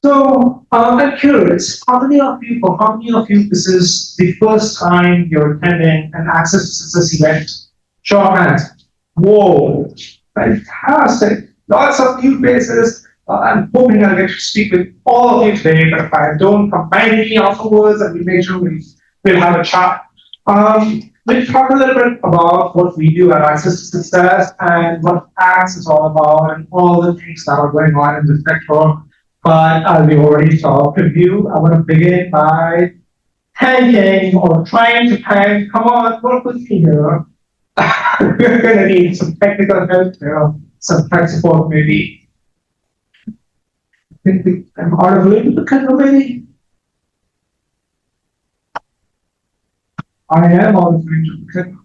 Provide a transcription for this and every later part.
So I'm curious, how many of you, this is the first time you're attending an Access to Success event? Show of hands. Whoa, fantastic. Lots of new faces. I'm hoping I'll get to speak with all of you today, but if I don't, combine me afterwards and we make sure we'll have a chat. We'll talk a little bit about what we do at Access to Success and what ACTS is all about and all the things that are going on in this sector. But as we already talked with you, I want to begin by thanking or trying to thank, come on, work with me here. We're going to need some technical help here, some tech support maybe. I think I'm out of little bit already. I am out of little.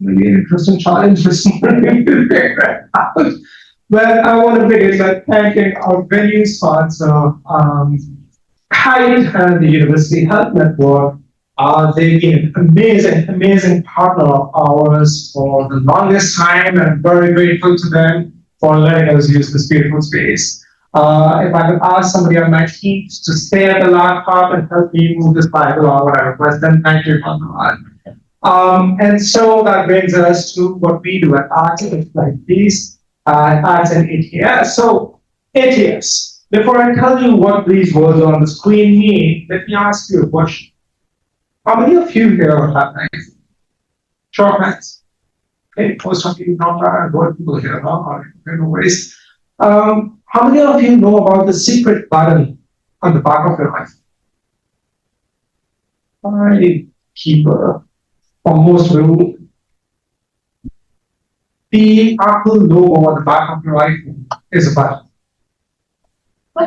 Maybe an interesting challenge this morning to figure it out. But I want to begin by thanking our venue sponsor, Kite and the University Health Network. They've been an amazing partner of ours for the longest time, and I'm very grateful to them for letting us use this beautiful space. If I could ask somebody on my team to stay at the laptop and help me move this slide along when I request them, thank you for that. And so that brings us to what we do at AIX, like these. AIX and ATS. So ATS, before I tell you what these words on the screen mean, let me ask you a question. How many of you here have AIX? Show of hands. Okay, most of you not that. What people here, no worries. How many of you know about the secret button on the back of your life? I keeper for most of you. The Apple logo on the back of your iPhone is a button.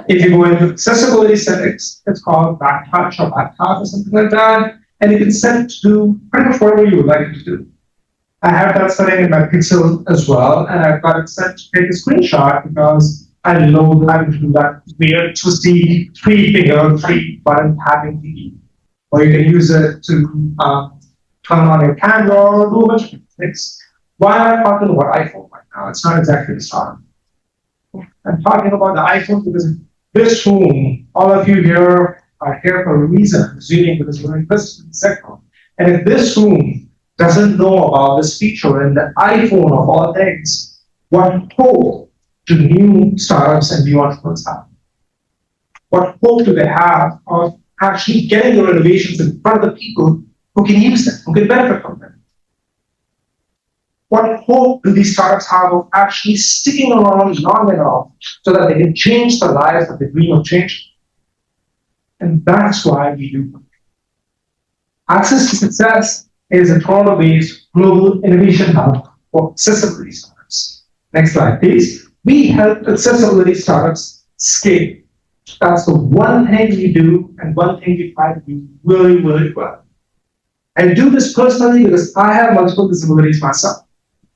If you go into accessibility settings, it's called back touch or back tap or something like that, and you can set it to do pretty much whatever you would like it to do. I have that setting in my Pixel as well, and I've got it set to take a screenshot because I love having to do that weird twisty three button tapping thingy. Or you can use it to turn on your camera or do a bunch of things. Why am I talking about iPhone right now? It's not exactly the start. I'm talking about the iPhone because in this room, all of you here are here for a reason, I'm assuming because you're invested in the sector. And if this room doesn't know about this feature in the iPhone of all things, what hope do new startups and new entrepreneurs have? What hope do they have of actually getting their innovations in front of the people who can use them, who can benefit from them? What hope do these startups have of actually sticking around long enough so that they can change the lives that they dream of changing? And that's why we do. Access to Success is a Toronto-based global innovation hub for accessibility startups. Next slide, please. We help accessibility startups scale. That's the one thing we do and one thing we try to do really, really well. I do this personally because I have multiple disabilities myself.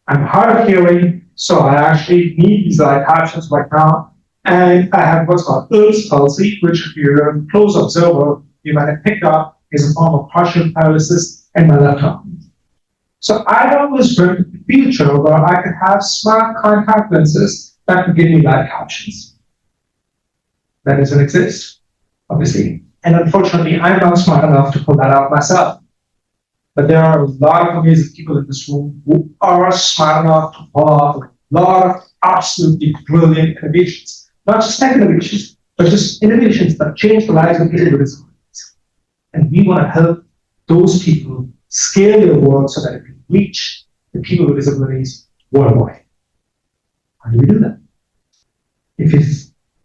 I'm hard of hearing, so I actually need these light captions right now. And I have what's called Earl's palsy, which if you're a close observer, you might have picked up is a form of partial paralysis in my left arm. So I've always dreamt of the future where I could have smart contact lenses that could give me light captions. That doesn't exist, obviously. And unfortunately, I'm not smart enough to pull that out myself. But there are a lot of amazing people in this room who are smart enough to pull off a lot of absolutely brilliant innovations. Not just tech innovations, but just innovations that change the lives of people with disabilities. And we want to help those people scale their work so that it can reach the people with disabilities worldwide. How do we do that? If you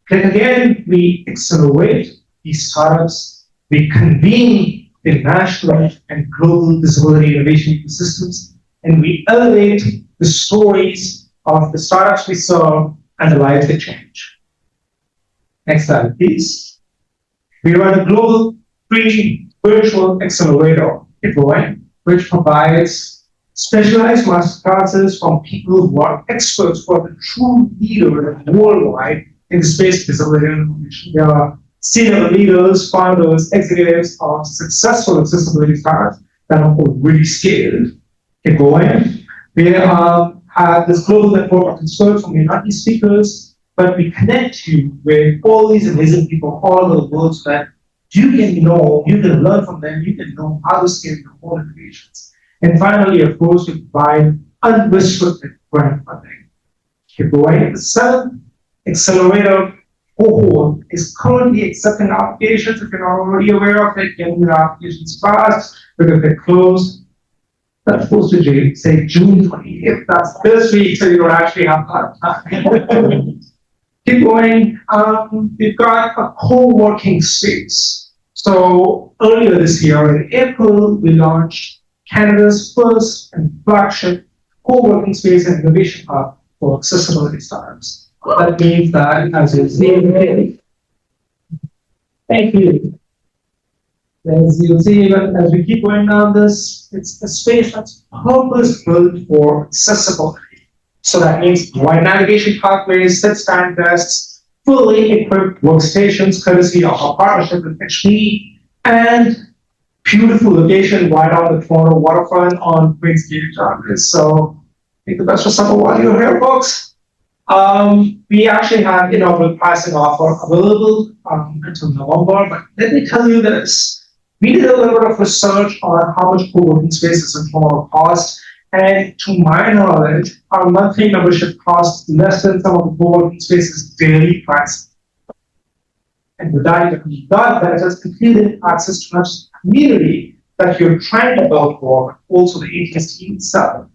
click again, we accelerate these startups, we convene the national and global disability innovation ecosystems, and we elevate the stories of the startups we serve and the lives they change. Next slide, please. We run a global free virtual accelerator, which provides specialized masterclasses from people who are experts, who are the true leaders worldwide in the space of disability innovation. There are senior leaders, founders, executives of successful accessibility startups that are already scaled. We have this global network of experts from United speakers but we connect you with all these amazing people all over the world so that you can know, you can learn from them, you can know how to scale your own innovations. And finally, of course, we provide unrestricted grant funding. Keep going. The seventh accelerator cohort is currently accepting applications. If you're not already aware of it, getting your applications fast because they're closed. That's supposed to say June 20th. That's this week, so you don't actually have that. Keep going. We've got a co-working space. So earlier this year in April, we launched Canada's first and flagship co-working space and innovation hub for accessibility startups. That means that, as its name, thank you. As you'll see, even as we keep going down this, it's a space that's purpose-built for accessibility. So that means wide navigation pathways, sit-stand desks, fully equipped workstations, courtesy of our partnership with HP, and beautiful location right on the Toronto waterfront on Queen's Gate Jarvis. So make the best of summer while you're here, folks. We actually have inaugural pricing offer available until November, but let me tell you this. We did a little bit of research on how much co-working spaces in Toronto cost, and to my knowledge, our monthly membership costs less than some of the co-working spaces daily price. And with that, you've got that as including access to not just the community that you're trying to build for, but also the ATS team itself.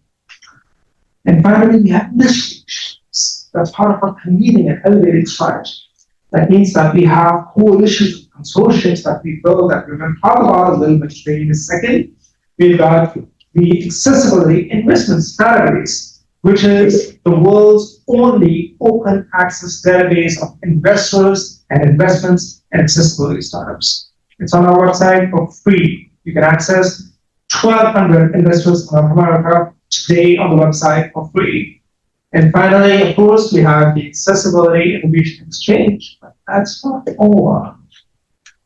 And finally, we have initiatives. That's part of our convening and elevating strategy. That means that we have coalitions and consortiums that we build that we're going to talk about a little bit today in a second. We've got the Accessibility Investments Database, which is the world's only open access database of investors and investments and accessibility startups. It's on our website for free. You can access 1,200 investors in North America today on the website for free. And finally, of course, we have the Accessibility Innovation Exchange. But that's not all.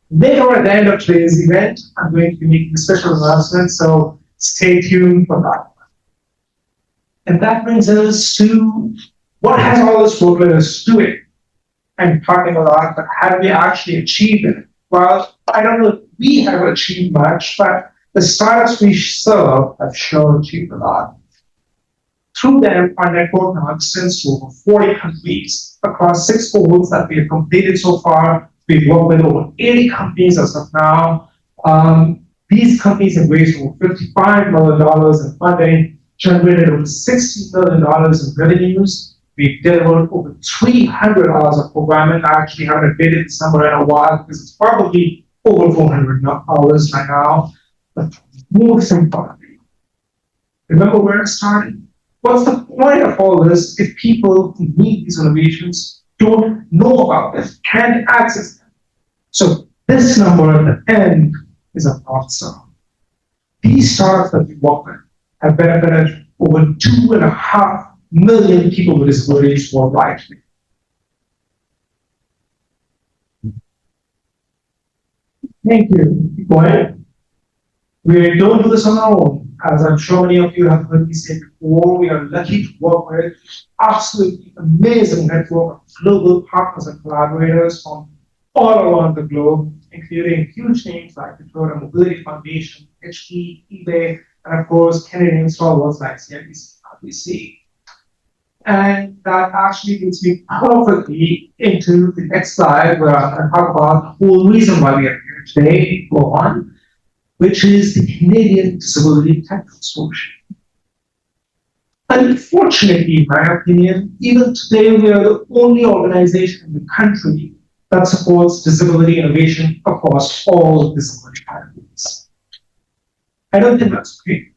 Later at the end of today's event, I'm going to be making a special announcement, so stay tuned for that. And that brings us to what has all this work led us doing? I'm talking a lot, but have we actually achieved it? Well, I don't know if we have achieved much, but the startups we serve have sure achieved a lot. Through them, our network now extends to over 40 countries across 6 cohorts that we have completed so far. We've worked with over 80 companies as of now. These companies have raised over $55 million in funding, generated over $60 million in revenues. We've delivered over 300 hours of programming. I actually haven't updated this number in a while because it's probably over 400 hours right now. But most importantly, remember where it started? What's the point of all this if people who need these innovations don't know about this, can't access them? So this number at the end is a North Star. These startups that we work with have benefited over 2.5 million people with disabilities worldwide. Thank you. Keep going. We don't do this on our own. As I'm sure many of you have heard me say before, we are lucky to work with absolutely amazing network of global partners and collaborators from all around the globe, including huge names like the Toyota Mobility Foundation, HP, eBay, and of course, Canadian stalwarts like CIBC. And that actually leads me perfectly into the next slide where I'm going to talk about the whole reason why we are here today, go on, which is the Canadian Disability Tech Consortium. Unfortunately, in my opinion, even today we are the only organization in the country that supports disability innovation across all disability categories. I don't think that's great.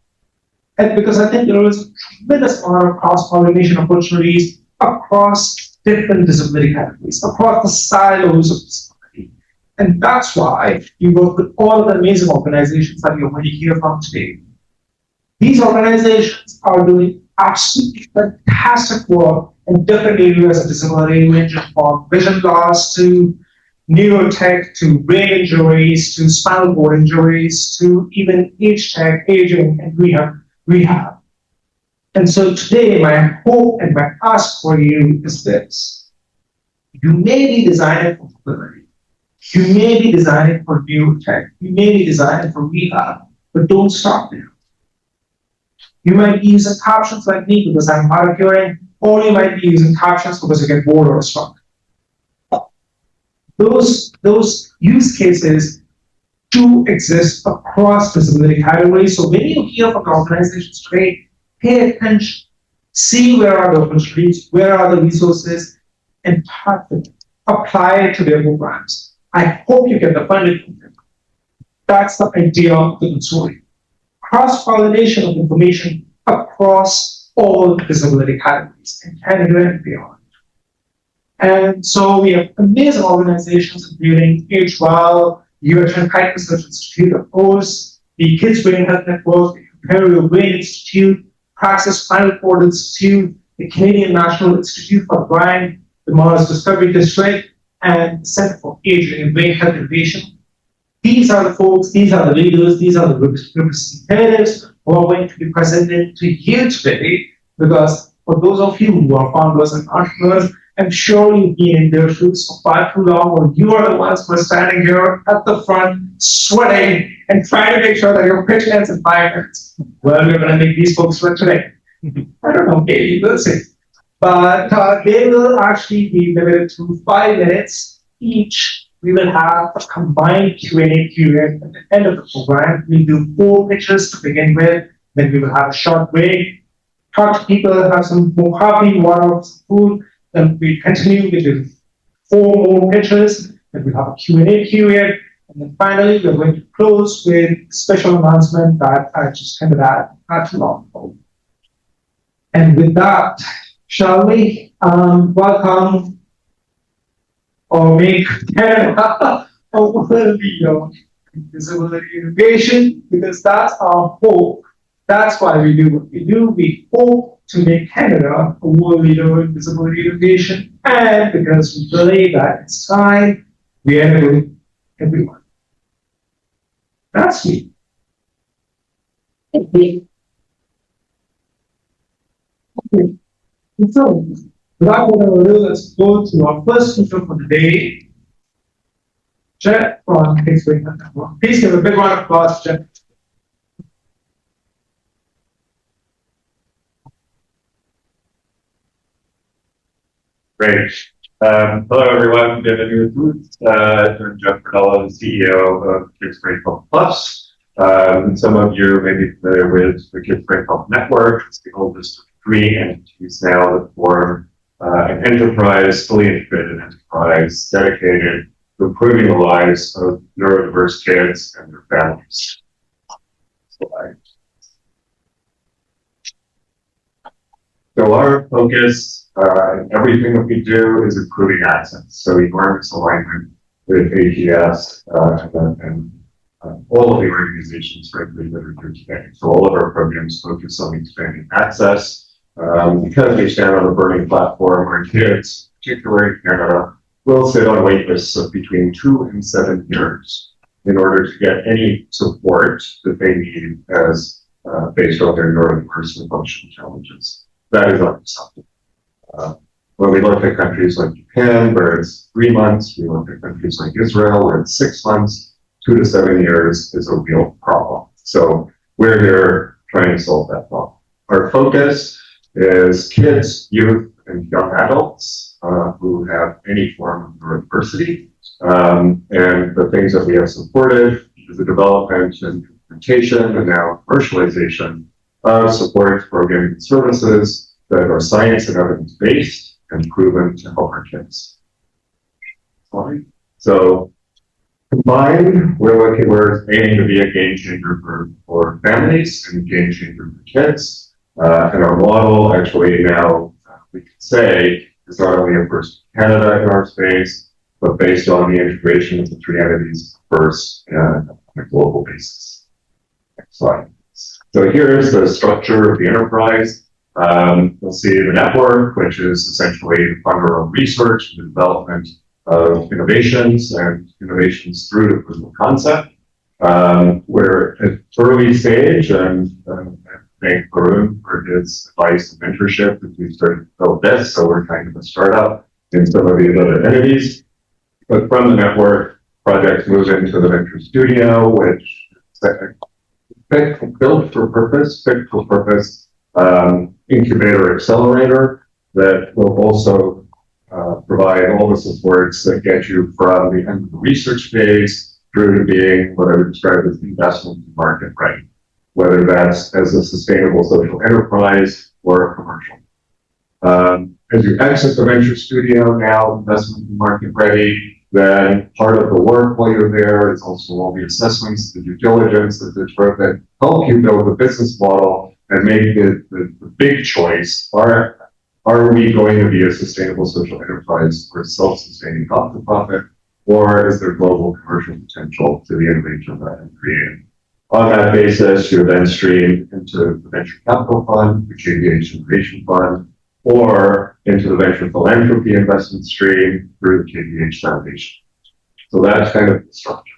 And because I think there is a tremendous amount of cross-pollination opportunities across different disability categories, across the silos of disability. And that's why we work with all of the amazing organizations that you're going to hear from today. These organizations are doing absolutely fantastic work in different areas of disability, ranging from vision loss to neurotech, to brain injuries, to spinal cord injuries, to even age tech, aging, and rehab. And so today, my hope and my ask for you is this. You may be designing for mobility. You may be designing for new tech. You may be designing for rehab, but don't stop there. You might be using captions like me because I'm hard of hearing, or you might be using captions because you get bored or stuck. Those use cases do exist across disability categories. So when you hear from organizations today, pay attention, see where are the opportunities, where are the resources, and apply it to their programs. I hope you get the funding from them. That's the idea of the consortium. Cross-pollination of information across all disability categories in Canada and beyond. And so we have amazing organizations including HWAL, UHN Kite Research Institute, of course, the Kids Brain Health Network, the Imperial Brain Institute, Praxis Spinal Cord Institute, the Canadian National Institute for the Blind, the Mars Discovery District, and the Center for Aging and Brain Health Innovation. These are the folks, these are the leaders, these are the representatives who are going to be presented to you today, because for those of you who are founders and entrepreneurs, I'm sure you've been in their shoes for far too long, or you are the ones who are standing here at the front, sweating and trying to make sure that your pitch ends in 5 minutes. Well, we're going to make these folks sweat today. I don't know, maybe we'll see. But they will actually be limited to 5 minutes each. We will have a combined Q&A period at the end of the program. We'll do 4 pitches to begin with, then we will have a short break, talk to people, have some more coffee, water, some food, then we continue with 4 more pitches, then we'll have a Q&A period, and then finally we're going to close with a special announcement that I just handed out not too long ago. And with that, shall we welcome or make Canada a world leader in disability innovation, because that's our hope. That's why we do what we do. We hope to make Canada a world leader in disability innovation, and because we believe that it's time we enable everyone. That's me. Okay. So, without further ado, let's go to our first speaker for the day, Jet from Kids Brain Health Network. Please give a big round of applause, Jet. Great. Hello, everyone. Bienvenue à tous. I'm Jeff Perdella, the CEO of Kids Brain Health Plus. Some of you may be familiar with the Kids Brain Health Network. It's the oldest of 3 entities now that form an enterprise, fully integrated enterprise dedicated to improving the lives of neurodiverse kids and their families. So our focus, everything that we do is improving access. So enormous alignment with AGS and all of the organizations, frankly, that are here today. So all of our programs focus on expanding access. Because we stand on a burning platform where kids, particularly in Canada, will sit on wait lists of between 2 and 7 years in order to get any support that they need as based on their neurodiverse and functional challenges. That is unacceptable. When we look at countries like Japan, where it's 3 months, we look at countries like Israel, where it's 6 months, 2 to 7 years is a real problem. So we're here trying to solve that problem. Our focus is kids, youth, and young adults who have any form of neurodiversity. And the things that we have supported is the development and implementation and now commercialization of support programming and services that are science and evidence based and proven to help our kids. So combined, we're aiming to be a game changer for families and a game changer for kids. And our model actually now, we can say, is not only a first in Canada in our space, but based on the integration of the 3 entities first on a global basis. Next slide. So here's the structure of the enterprise. You'll see the network, which is essentially the funder of research and the development of innovations and innovations through to proof of concept. We're at early stage and thank Varun for his advice and mentorship as we started to build this. So we're kind of a startup. in some of these other entities. But from the network, projects move into the venture studio, which is built for purpose, fit for purpose, incubator accelerator that will also provide all the supports that get you from the end of the research phase through to being what I would describe as investment market ready, whether that's as a sustainable social enterprise or a commercial. As you exit the venture studio now, investment market ready, then part of the work while you're there is also all the assessments, the due diligence, that help you build a business model and make the big choice. Are we going to be a sustainable social enterprise or self-sustaining not-for-profit, or is there global commercial potential to the innovation that I'm creating? On that basis, you then stream into the venture capital fund, the KBH Innovation Fund, or into the venture philanthropy investment stream through the KBH Foundation. So that's kind of the structure.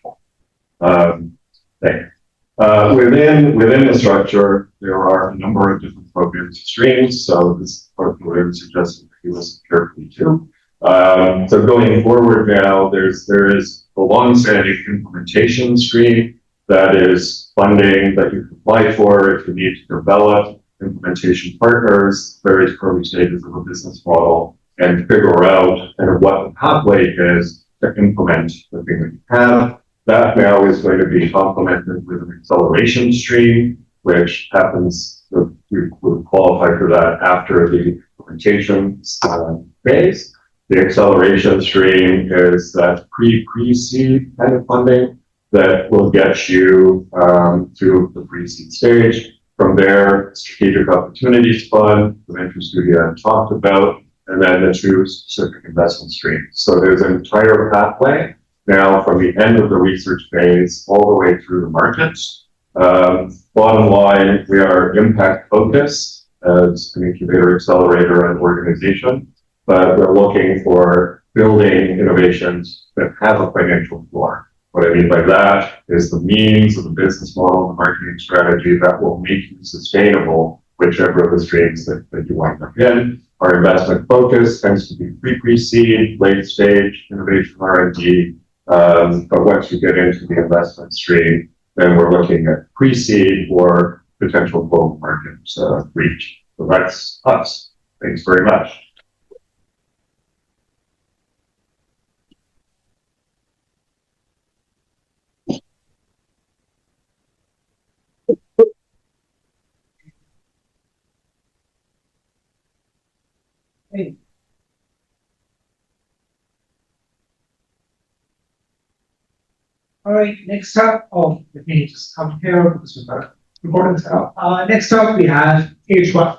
Thing. Within the structure, there are a number of different programs and streams. So this part I would suggest that you listen carefully to. So going forward now, there is the long-standing implementation stream that is funding that you can apply for if you need to develop implementation partners, various early stages of a business model, and figure out kind of what the pathway is to implement the thing that you have. That now is going to be complemented with an acceleration stream, which happens, we would qualify for that after the implementation phase. The acceleration stream is that pre-seed kind of funding that will get you to the pre-seed stage. From there, Strategic Opportunities Fund, the venture studio I talked about, and then the two specific investment streams. So there's an entire pathway now from the end of the research phase all the way through the markets. Bottom line, we are impact focused as an incubator, accelerator, and organization, but we're looking for building innovations that have a financial floor. What I mean by that is the means of the business model, the marketing strategy that will make you sustainable, whichever of the streams that you wind up in. Our investment focus tends to be pre-seed, late stage, innovation R&D. But once you get into the investment stream, then we're looking at pre-seed or potential global market reach. So that's us. Thanks very much. Hey. All right, next up, let me just come here because we've got important stuff. Next up, we have H1.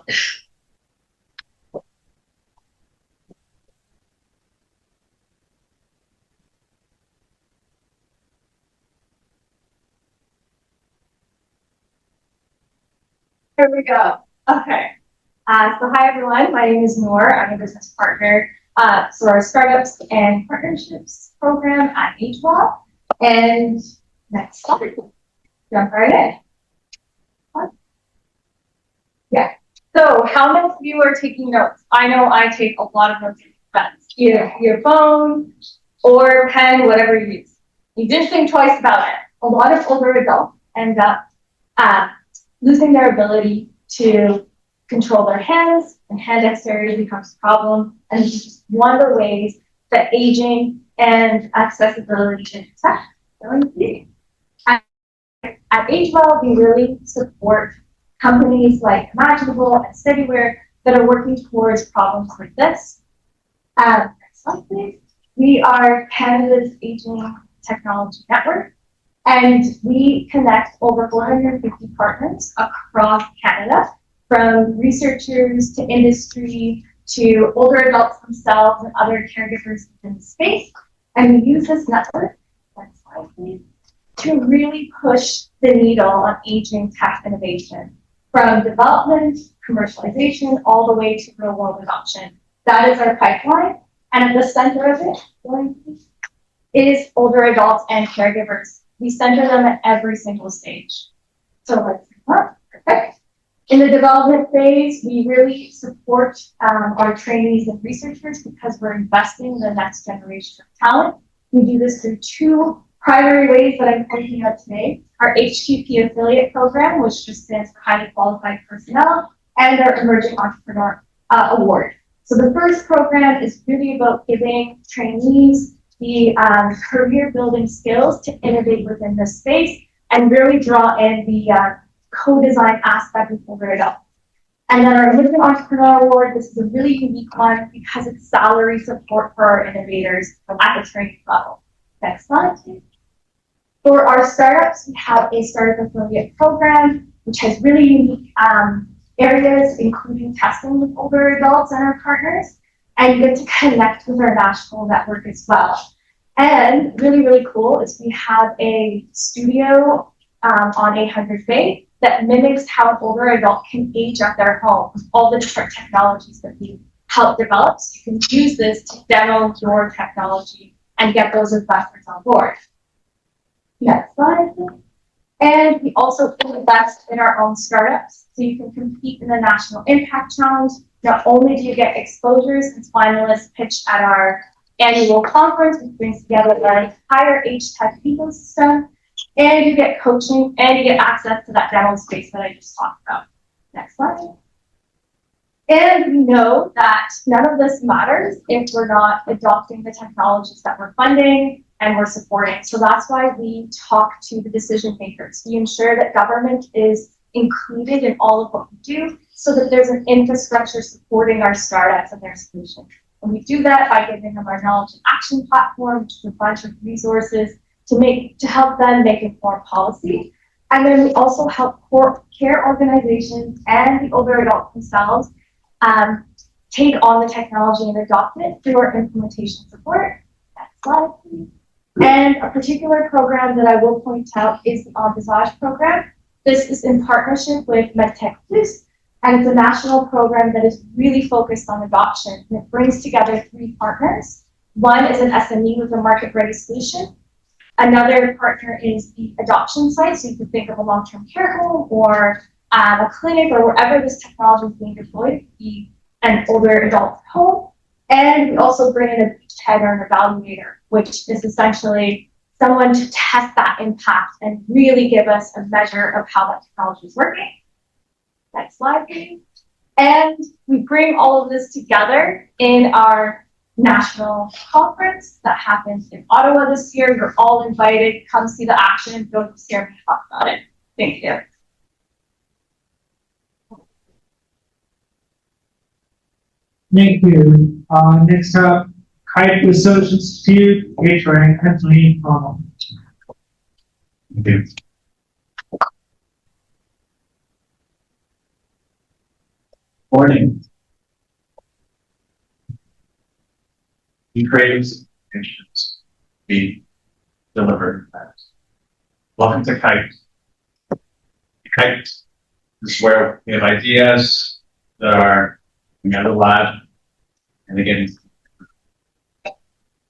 Here we go. Okay. So hi everyone, my name is Noor. I'm a business partner. So our startups and partnerships program at HWAP. And next slide. Jump right in. Yeah. So how many of you are taking notes? I know I take a lot of notes in advance. Either your phone or pen, whatever you use. You didn't think twice about it. A lot of older adults end up losing their ability to control their hands, and hand dexterity becomes a problem. And this is just one of the ways that aging and accessibility can affect going. At AgeWell, we really support companies like Imaginable and Steadyware that are working towards problems like this. Next slide, please. We are Canada's Aging Technology Network, and we connect over 450 partners across Canada, from researchers to industry to older adults themselves and other caregivers in the space. And we use this network, next slide please, to really push the needle on aging tech innovation, from development, commercialization, all the way to real world adoption. That is our pipeline. And at the center of it is older adults and caregivers. We center them at every single stage. So let's perfect. In the development phase, we really support our trainees and researchers because we're investing in the next generation of talent. We do this through two primary ways that I'm pointing out today. Our HQP affiliate program, which just stands for highly qualified personnel, and our emerging entrepreneur award. So the first program is really about giving trainees the career building skills to innovate within this space and really draw in the co-design aspect of older adults. And then our Emerging Entrepreneur Award, this is a really unique one because it's salary support for our innovators at the training level. Next slide, please. For our startups, we have a startup affiliate program, which has really unique areas, including testing with older adults and our partners, and you get to connect with our national network as well. And really, really cool is we have a studio on 800 Bay that mimics how an older adult can age at their home with all the different technologies that we help develop. So you can use this to demo your technology and get those investors on board. Next slide. And we also invest in our own startups. So you can compete in the National Impact Challenge. Not only do you get exposures as finalists pitched at our annual conference, which brings together the entire H-Tech ecosystem, and you get coaching and you get access to that demo space that I just talked about. Next slide. And we know that none of this matters if we're not adopting the technologies that we're funding and we're supporting. So that's why we talk to the decision makers. We ensure that government is included in all of what we do so that there's an infrastructure supporting our startups and their solutions. And we do that by giving them our knowledge and action platform, which is a bunch of resources to help them make informed policy. And then we also help care organizations and the older adults themselves take on the technology and adopt it through our implementation support. Next slide, please. And a particular program that I will point out is the Envisage program. This is in partnership with MedTech Plus, and it's a national program that is really focused on adoption. And it brings together 3 partners. One is an SME with a market-ready solution. Another partner is the adoption site, so you can think of a long-term care home or a clinic or wherever this technology is being deployed, be an older adult home. And we also bring in a beachhead or an evaluator, which is essentially someone to test that impact and really give us a measure of how that technology is working. Next slide, please. And we bring all of this together in our national conference that happens in Ottawa this year. You're all invited. Come see the action. Don't scare me talk about it. Thank you. Thank you. Next up, Kite Research Institute, H.R. Anthony Ronald. Thank you. Morning. We create solutions. We deliver that. Welcome to Kite. Kite is where we have ideas that are coming out of the lab and again.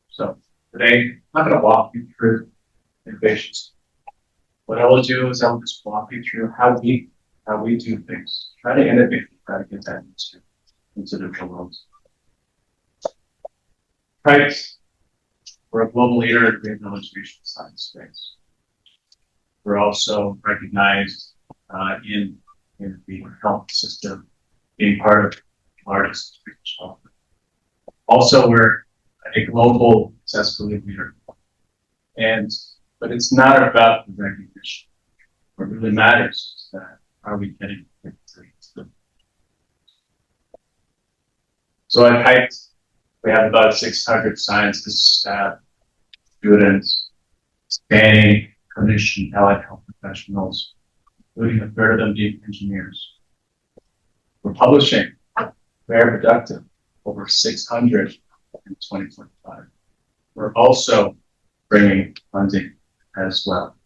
So today, I'm not going to walk you through innovations. What I will do is I'll just walk you through how we do things. Try to innovate, try to get that into the real world. Right. We're a global leader in the illustration science space. We're also recognized in the health system, being part of the largest health. Also, we're a global accessibility leader. But it's not about the recognition. What really matters is that are we getting it? So at Kite, we have about 600 scientists, staff, students, spanning clinician, allied health professionals, including a third of them being engineers. We're publishing, very productive, over 600 in 2025. We're also bringing funding as well.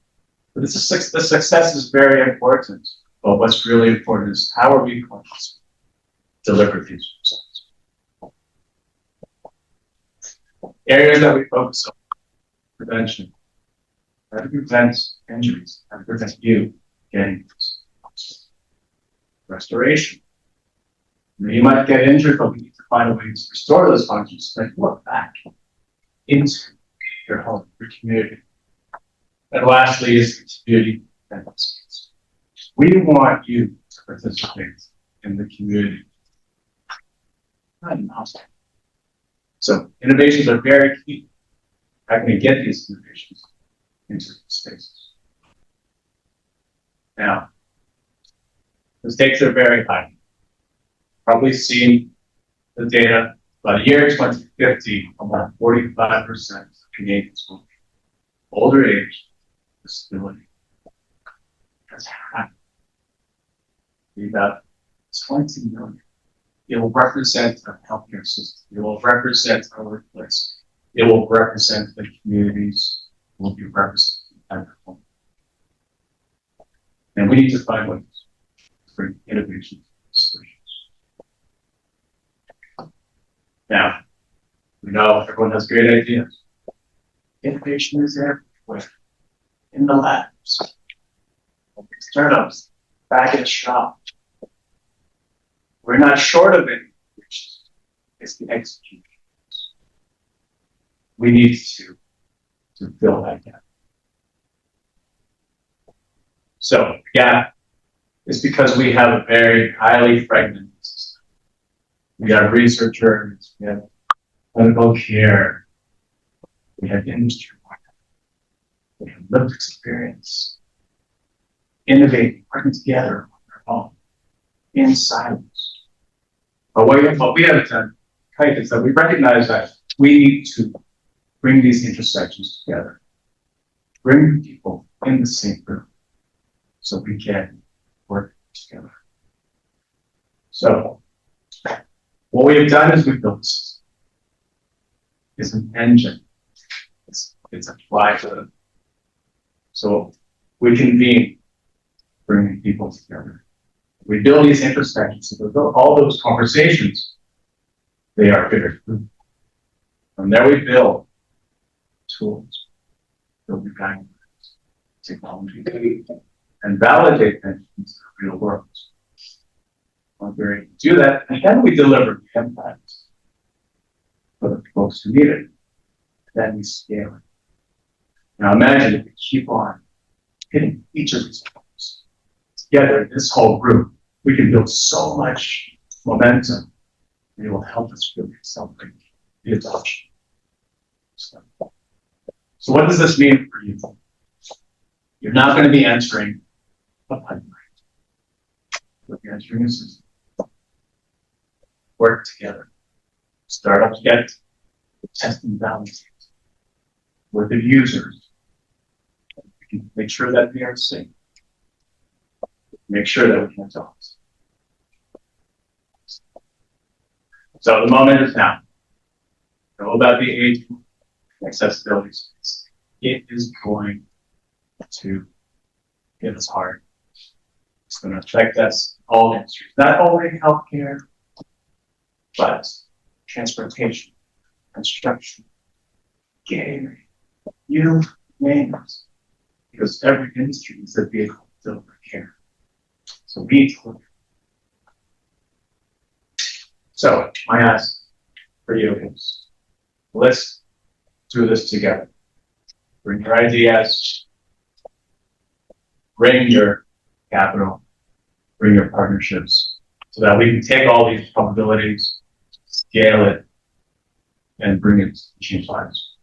But the success is very important, but what's really important is how are we going to deliver these results? Areas that we focus on: prevention. How to prevent injuries, how to prevent you getting this. restoration. You might get injured, but we need to find a way to restore those functions so that you work back into your home, your community. And lastly is community benefits. We want you to participate in the community. Not in the hospital. So innovations are very key. How can we get these innovations into these spaces? Now, the stakes are very high. Probably seen the data. By the year 2050, about 45% of Canadians will be older age, disability. That's happening. About 20 million. It will represent our healthcare system. It will represent our workplace. It will represent the communities. It will be represented at home. And we need to find ways to bring innovation to solutions. Now, we know everyone has great ideas. Innovation is everywhere. In the labs, startups, back at shop. We're not short of it. It's the execution. We need to fill that gap. So the gap is because we have a very highly fragmented system. We have researchers, we have clinical care, we have industry, we have lived experience, innovating, working together on our own, in silence. But what we have done, Kite, is that we recognize that we need to bring these intersections together, bring people in the same room so we can work together. So what we have done is we've built this. It's an engine. It's applied to them. So we convene, bringing people together. We build these intersections, so we build all those conversations, they are figured through. From there we build tools, build the guidelines, technology, and validate them into the real world. Once we're able to do that, and then we deliver the impact for the folks who need it. Then we scale it. Now imagine if we keep on hitting each of these points together, this whole group, we can build so much momentum, and it will help us really accelerate the adoption. So what does this mean for you? You're not going to be entering a pipeline. You're entering a system. Work together. Startups get test and validate with the users. We can make sure that they are safe. Make sure that we can adopt. So the moment is now. Know about the age accessibility space. It is going to hit us hard. It's going to affect us in all industries, not only healthcare, but transportation, construction, gaming, you name it. Because every industry is a vehicle to deliver care. So we need to look. So my ask for you is, let's do this together. Bring your ideas, bring your capital, bring your partnerships, so that we can take all these probabilities, scale it, and bring it to change lives.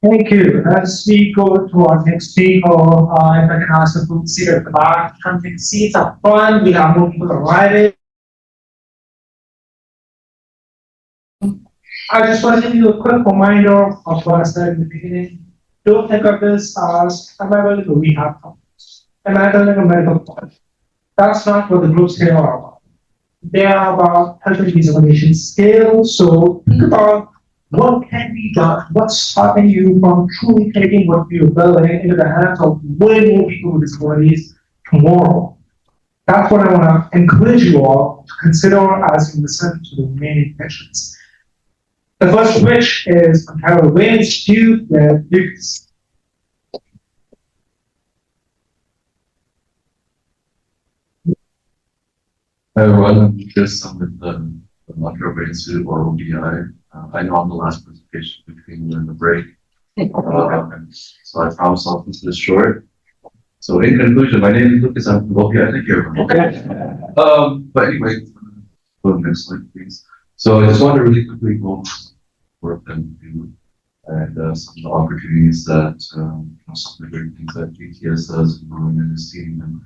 Thank you. As we go to our next speaker, if I can ask the group seat at the back, come take seats up front. We have more people arriving. I just want to give you a quick reminder of what I said in the beginning. Don't think of this as, am I going to rehab problems? Am I going to medical problem? That's not what the groups here are about. They are about helping these organizations scale. So think about what can be done, what's stopping you from truly taking what you're building into the hands of way more people with disabilities tomorrow. That's what I want to encourage you all to consider as you listen to the remaining questions. The first of which is Ontario Wayne Institute with Lucas. Hi everyone, I'm Lucas. I'm with the Ontario Institute or OBI. I know I'm the last presentation between you and the break. And so I promise I'll keep this short. So in conclusion, my name is Lucas. I'm from OBI. Thank you everyone. But anyway, go to the next slide, please. So I just want to really quickly go over some work that we do and some of the opportunities that, some of the great things that GTS does and growing in this team and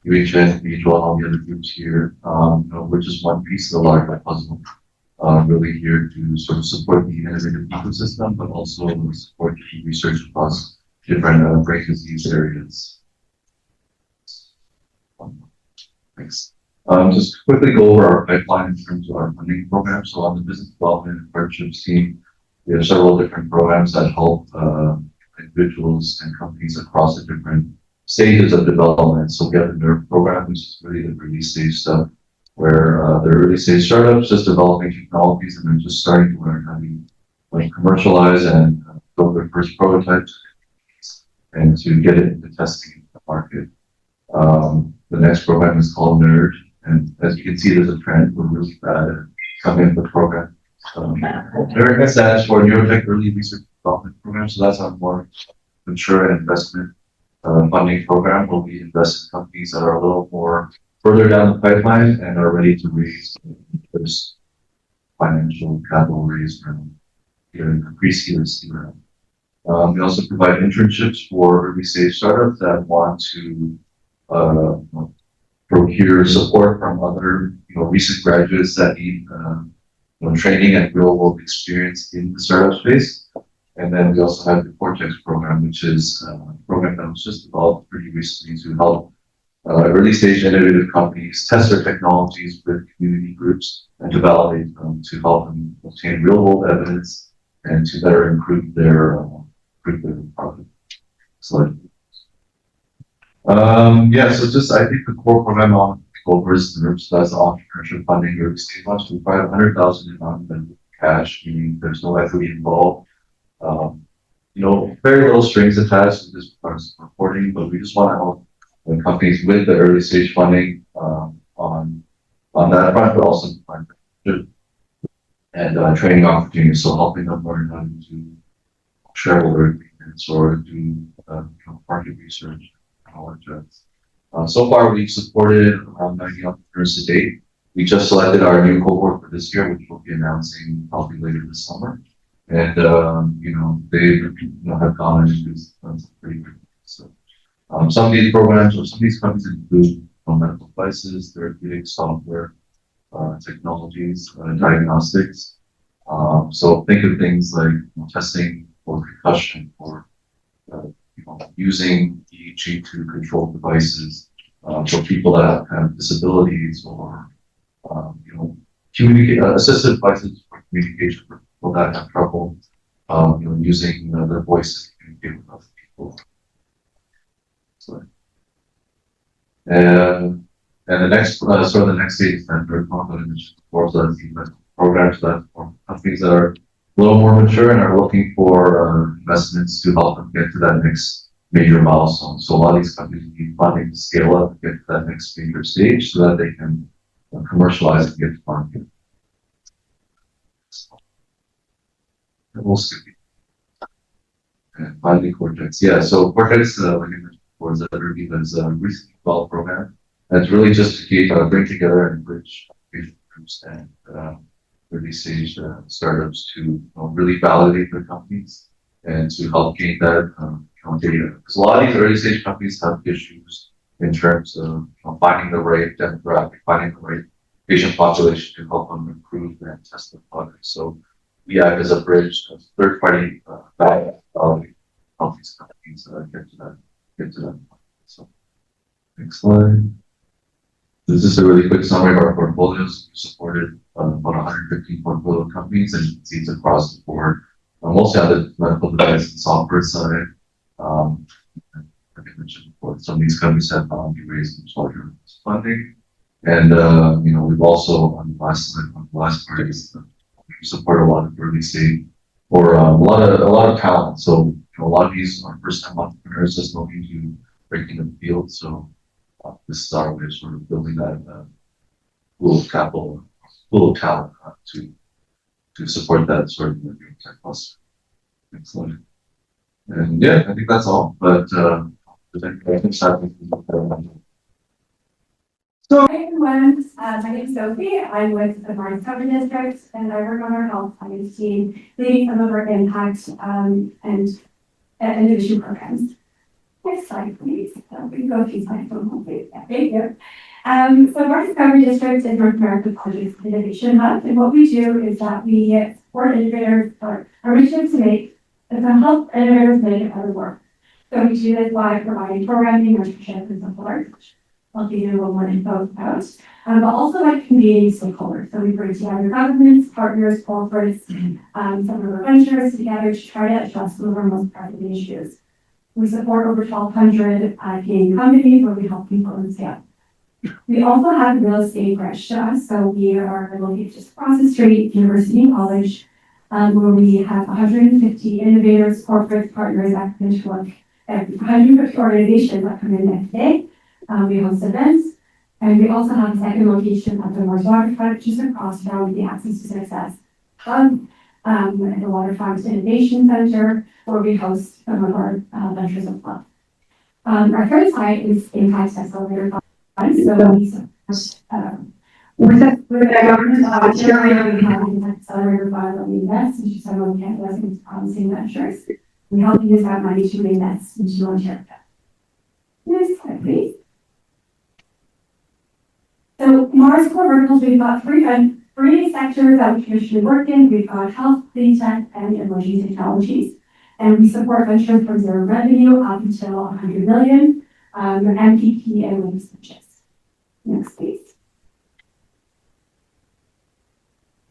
UHN, and all the other groups here. We're just one piece of the larger puzzle, really here to sort of support the innovative ecosystem, but also support the research across different brain disease areas. Thanks. Just quickly go over our pipeline in terms of our funding program. So on the business development and partnerships team, we have several different programs that help individuals and companies across the different stages of development. So we have the NERV program, which is really the early stage stuff, where the early stage startups just developing technologies and they're just starting to learn how to commercialize and build their first prototypes and to get it into testing in the market. The next program is called NERD, and as you can see, there's a trend. We're really bad at coming up with programs. NERD stands for Neurotech Early Research Development Program, so that's our more mature and investment funding program where we invest in companies that are a little more further down the pipeline and are ready to raise first financial capital raise round, either pre-seed or seed round. We also provide internships for early stage startups that want to procure support from other recent graduates that need training and real world experience in the startup space. And then we also have the Cortex program, which is a program that was just developed pretty recently to help early stage innovative companies test their technologies with community groups and to validate them to help them obtain real world evidence and to better improve their product. So, so just I think the core program on over is the NERP, so that's the entrepreneurship funding early stage launch. We provide 100,000 in non cash, meaning there's no equity involved. Very little strings attached to this reporting, but we just want to help companies with the early stage funding on that front, but also and training opportunities, so helping them learn how to do shareholder agreements or do market research, knowledge. So far, we've supported around 90 entrepreneurs to date. We just selected our new cohort for this year, which we'll be announcing probably later this summer. And they have gone into some pretty good. So some of these programs or some of these companies include medical devices, therapeutic software, technologies, diagnostics. So think of things like testing for concussion or using EEG to control devices for people that have disabilities or assistive devices for communication for people that have trouble using their voice to communicate with other people. So, and the next the next stage is then very confident for the programs that for companies that are a little more mature and are looking for investments to help them get to that next major milestone. So a lot of these companies need funding to scale up and get to that next major stage so that they can commercialize and get to market. And we'll skip it. And finally, Cortex. Yeah, so Cortex, like I mentioned before, is a recently developed program that's really just to bring together and bridge groups and early stage startups to really validate their companies and to help gain that data. Because a lot of these early stage companies have issues in terms of finding the right demographic, finding the right patient population to help them improve and test the product. So we act as a bridge, a third party validate help these companies get to that point. So next slide. This is a really quick summary of our portfolios. We supported about 115 portfolio companies, and you can see it's across the board. Mostly on the medical device and software side. Like I mentioned before, some of these companies have found to raise larger funding. And we've also on the last part is support a lot of early stage or a lot of talent. So a lot of these are first time entrepreneurs just looking to break into the field. So this is our way of sort of building that pool of capital, pool of talent to support that sort of tech cluster. Excellent. And yeah, I think that's all. But I think Hi everyone, my name is Sophie. I'm with the Mars Cover District and I work on our health science team, leading some of our impact and innovation programs. Next slide, please. We can go a few slides from home, please. Yeah, thank you. So Mars Cover District is North America's largest innovation hub, and what we do is that we support innovators, or our mission is to help innovators make it better work. So we do this by providing programming, mentorship, and support. I'll give you a little more info about, but also by convening stakeholders. So we bring together governments, partners, corporates, some of our ventures together to try to address some of our most pressing issues. We support over 1,200 Canadian companies where we help people in scale. We also have real estate branch to us. So we are located just across the street, University and College, where we have 150 innovators, corporate partners, academic work, and 150 organizations that come in every day. We host events, and we also have a second location at the Mars Waterfront, just across from the Access to Success Hub, the Waterfront Innovation Center, where we host some of our ventures as well. Our third site is Impact Accelerator Fund. So we with the government of Ontario, we have an Impact Accelerator Fund that we invest into some of Canada's most promising ventures. We help use that money to invest into Ontario. Next slide, please. So Mars core verticals, we've got three sectors that we traditionally work in. We've got health, clean tech, and emerging technologies. And we support ventures from zero revenue up until 100 million, MPP and links purchase. Next, please.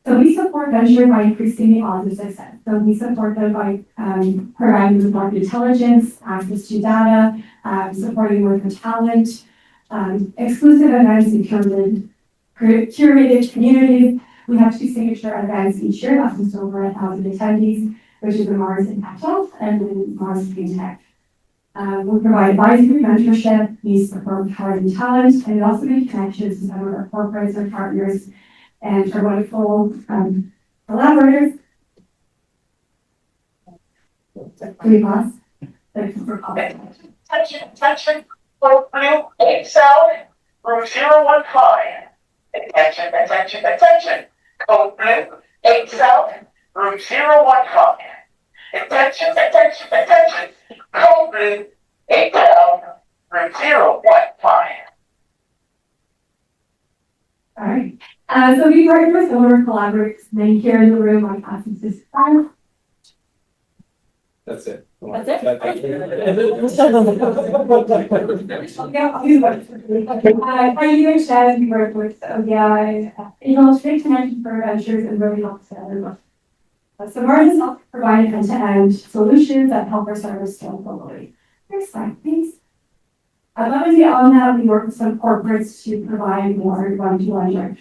So we support ventures by increasing the odds of success. So we support them by providing them with market intelligence, access to data, supporting work with talent, exclusive events and curated communities. We have 2 signature events each year that host over 1,000 attendees, which is the Mars Impact Health and the Mars Clean Tech. We provide advisory, mentorship, we support hiring talent, and we also make connections with some of our corporates or partners and our wonderful collaborators. Pretty much. Thank you for calling. Attention, blue, Excel, room 015. Attention, code blue, Excel, room 015. Attention, code blue, Excel, room 015. All right. So we partner with some of our collaborators, and here in the room, my class is five. That's it. That's it? You said we work with ODI, great connection for ventures and really helps them. So Mars has helped provide end-to-end solutions that help our service scale globally. Next slide, please. Above and beyond that, we work with some corporates to provide more one-to-one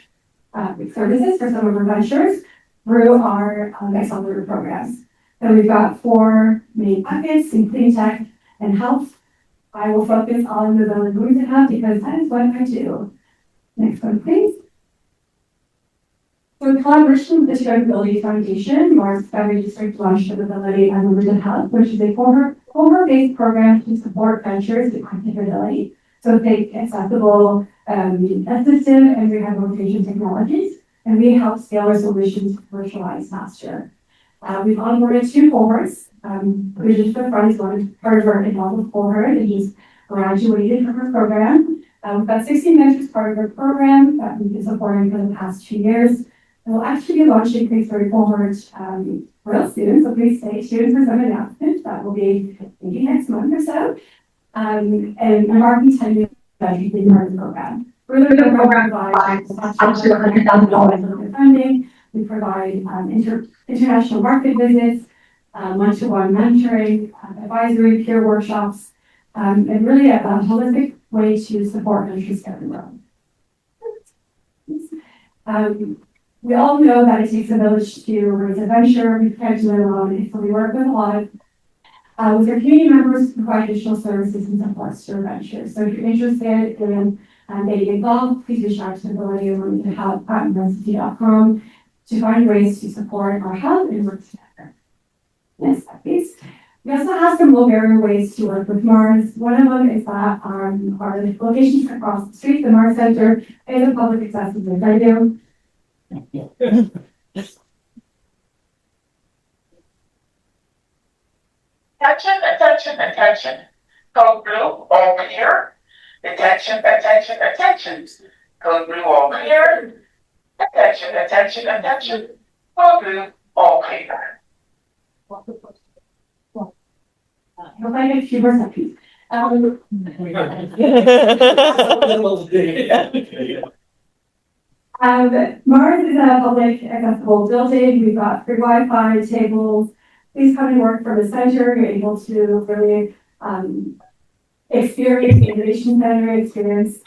services for some of our ventures through our accelerator programs. So we've got 4 main buckets in clean tech and health. I will focus on the mobility to have because that is what I do. Next one, please. So in collaboration with the Sustainability Foundation, Mars Discovery District launched the Mobility and Emergent Hub, which is a cohort-based program to support ventures with connectivity. So take accessible, assistive, and rehabilitation technologies, and we help scale our solutions to commercialize faster. We've onboarded 2 cohorts. Bridget the front is one part of our inaugural cohort, and he's graduated from our program. We've got 16 mentors part of our program that we've been supporting for the past 2 years. And we'll actually be launching phase 3 cohort real soon, so please stay tuned for some announcements. That will be maybe next month or so. And I'm already telling you being part of the program. Further, the program provides up to $100,000 in funding. We provide international market visits, one-to-one mentoring, advisory, peer workshops, and really a holistic way to support ventures everywhere. We all know that it takes a village to raise a venture. We can't do it alone, so we work with a lot of with our community members to provide additional services and supports to our ventures. So if you're interested in getting involved, please reach out to the ability or to help at university.com to find ways to support our hub and work together. Next slide, please. We also have some low barrier ways to work with Mars. One of them is that our locations across the street, the Mars Center, is a public accessible venue. Attention, attention, attention. Code blue, all clear. Attention, attention, attention. Code blue, all clear. Attention, attention, attention. Code blue, all clear. If I get a few more seconds. Mars is a public accessible building. We've got free Wi-Fi, tables. Please come and work from the center. You're able to really experience the innovation center, experience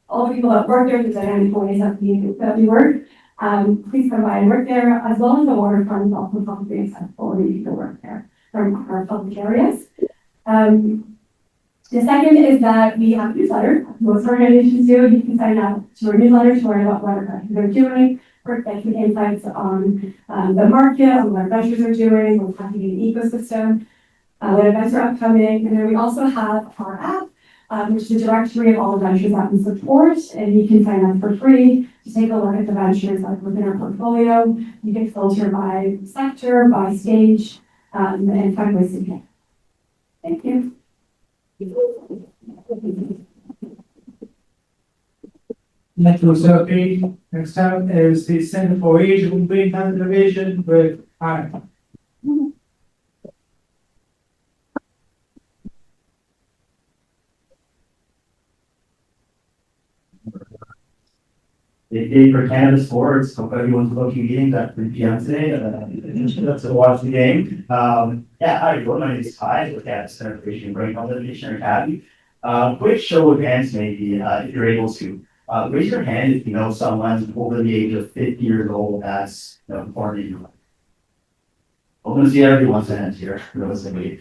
all the people that work there, the dynamic ways that we work. Please come by and work there, as well as the waterfront is also publicly accessible and you can work there from our public areas. The second is that we have a newsletter. Most organizations do. You can sign up to our newsletter to learn about what they're doing, or get insights on the market, on what ventures are doing, what's happening in the ecosystem, what events are upcoming. And then we also have our app, which is a directory of all the ventures that we support, and you can sign up for free to take a look at the ventures that are within our portfolio. You can filter by sector, by stage, and find ways to connect. Thank you. Thank you, Sophie. Next up is the Center for Regional Green Conservation with AIX. Big day for Canada sports. Hope everyone's looking games at 3 p.m. today. To watch the game. Yeah, hi everyone. My name is Ty. With the Center for Asian Brain Health Innovation Academy. Quick show of hands, maybe if you're able to. Raise your hand if you know someone over the age of 50 years old that's born in your life. I'm going to see everyone's hands here.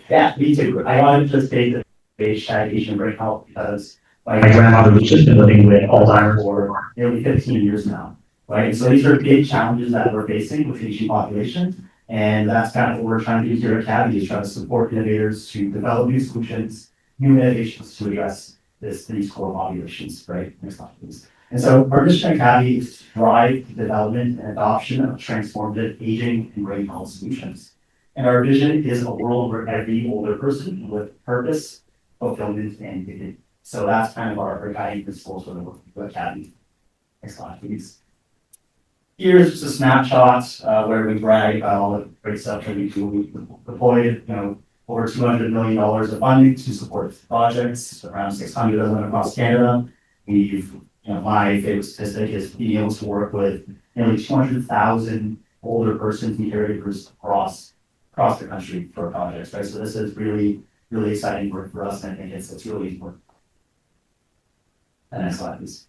Yeah, me too. I wanted to just take the Asian Brain Health because my grandmother was just been living with Alzheimer's for nearly 15 years now, right? So these are big challenges that we're facing with the Asian population, and that's kind of what we're trying to do here at Academy is try to support innovators to develop new solutions, new innovations to address these core populations, right? Next slide, please. And so our mission at Academy is to drive the development and adoption of transformative aging and brain health solutions. And our vision is a world where every older person with purpose, fulfillment, and dignity. So that's kind of our guiding principles for the Academy. Next slide, please. Here's just a snapshot where we brag about all the great stuff that we do. We deployed, over $200 million of funding to support projects, around 600 of them across Canada. We've, my favorite statistic is being able to work with nearly 200,000 older persons and caregivers across the country for projects, right? So this is really, really exciting work for us, and I think it's really important. Next slide, please.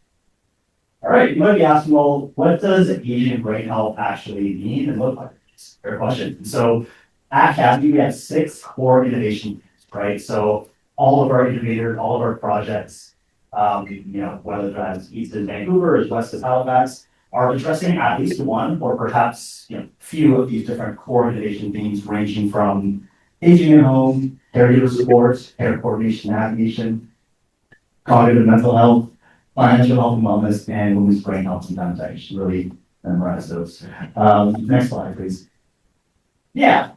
All right, you might be asking, well, what does aging brain health actually mean and look like? It's a fair question. So at Academy, we have 6 core innovation, right? So all of our innovators, all of our projects, whether that's east of Vancouver or west of Halifax, are addressing at least one or perhaps few of these different core innovation themes, ranging from aging at home, caregiver support, care coordination, navigation, cognitive mental health, financial health and wellness, and women's brain health. Sometimes I should really memorize those. Next slide, please. Yeah,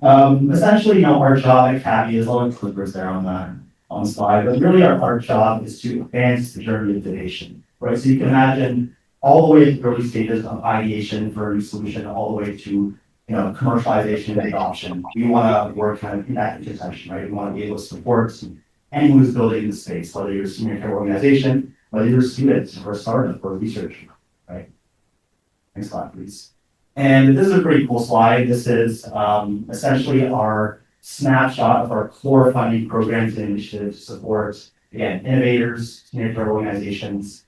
essentially, our job at Academy is a lot of clippers there on the slide, but really our job is to advance the journey of innovation, right? So you can imagine all the way to the early stages of ideation for a new solution, all the way to commercialization and adoption. We want to work kind of in that intersection, right? We want to be able to support anyone who's building the space, whether you're a senior care organization, whether you're a student or a startup or a researcher, right? Next slide, please. And this is a pretty cool slide. This is essentially our snapshot of our core funding programs and initiatives to support, again, innovators, senior care organizations,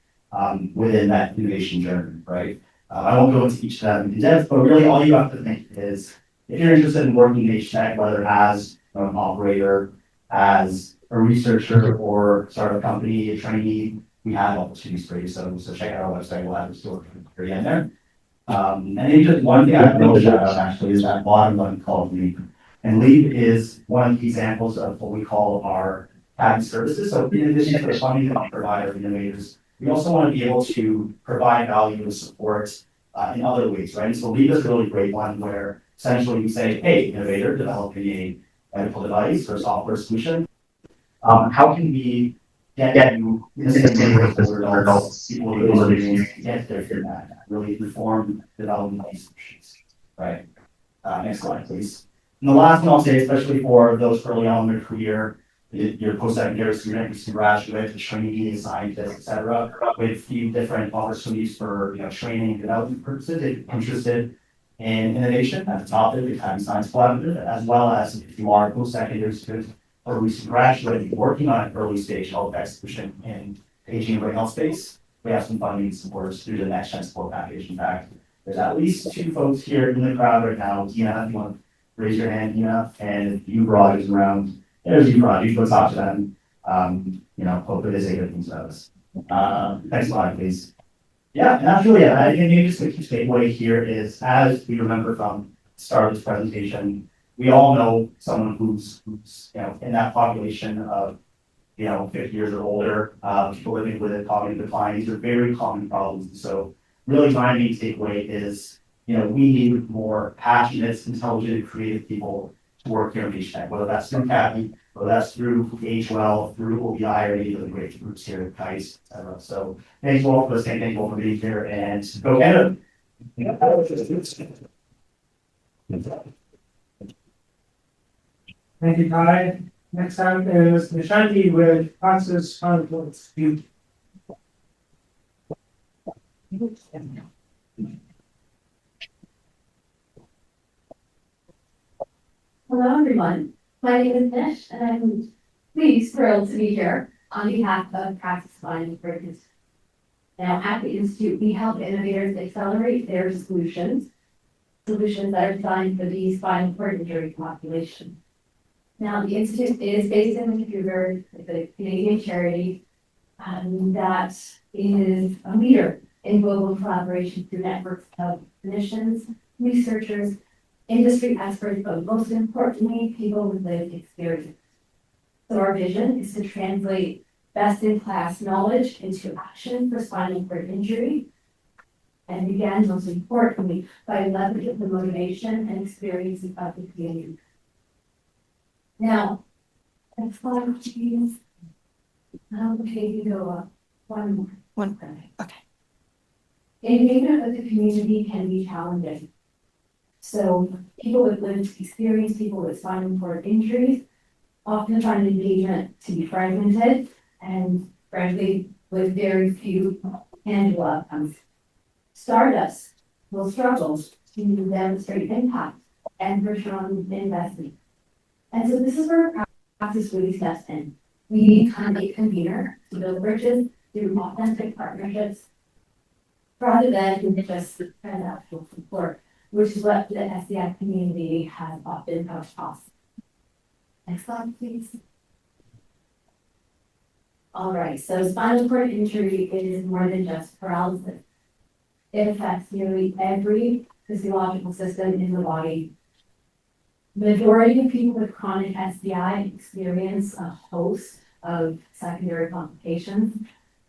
within that innovation journey, right? I won't go into each of them in depth, but really all you have to think is if you're interested in working in HTech, whether as an operator, as a researcher, or start a company, a trainee, we have opportunities for you. So check out our website. We'll have the story for you in there. And then just one thing I will shout out actually is that bottom one called Leap. And Leap is one of the examples of what we call our patent services. So in addition to the funding that we provide our innovators, we also want to be able to provide value and support in other ways, right? So Leap is a really great one where essentially we say, hey, innovator developing a medical device or software solution, how can we get you in the same way as older adults, people with experience, get their feedback, really inform development of these solutions, right? Next slide, please. And the last one I'll say, especially for those early on in their career, your post-secondary student, your student graduate, the trainee, scientist, et cetera, with a few different opportunities for training and development purposes, if you're interested in innovation at the top of the Academy Science Collaborative, as well as if you are a post-secondary student or recent graduate working on an early stage health exhibition in aging and brain health space, we have some funding support through the Next Gen Support Package. In fact, there's at least 2 folks here in the crowd right now. Tina, if you want to raise your hand, Tina, and if you Rod is around, there's you Rod, you can talk to them. Hopefully they say good things about us. Next slide, please. Yeah, and that's really it. I think maybe just the key takeaway here is, as we remember from the start of this presentation, we all know someone who's in that population of 50 years or older, people living with a cognitive decline. These are very common problems. So really my main takeaway is we need more passionate, intelligent, creative people to work here in HTech, whether that's through CAPI, whether that's through Age Well, through OBI, or any of the great groups here at KICE, et cetera. So thanks all for listening, thank you all for being here, and go Canada. Thank you, Kai. Next up is Nishanti with Francis Confluence. Hello, everyone. My name is Nish, and I'm thrilled to be here on behalf of Praxis Spine for Institute. Now, at the Institute, we help innovators accelerate their solutions that are designed for the spinal cord injury population. Now, the Institute is based in Vancouver. It's a Canadian charity that is a leader in global collaboration through networks of clinicians, researchers, industry experts, but most importantly, people with lived experience. So our vision is to translate best-in-class knowledge into action for spinal cord injury. And again, most importantly, by leveraging the motivation and experiences of the community. Now, next slide, please. Okay, you go up. One more. Okay. Engagement with the community can be challenging. So people with lived experience, people with spinal cord injuries, often find engagement to be fragmented and frankly with very few tangible outcomes. Startups will struggle to demonstrate impact and return on investment. And so this is where Praxis really steps in. We become a convener to build bridges through authentic partnerships rather than just transactional support, which is what the SCI community has often felt possible. Next slide, please. All right, so spinal cord injury is more than just paralysis. It affects nearly every physiological system in the body. The majority of people with chronic SCI experience a host of secondary complications,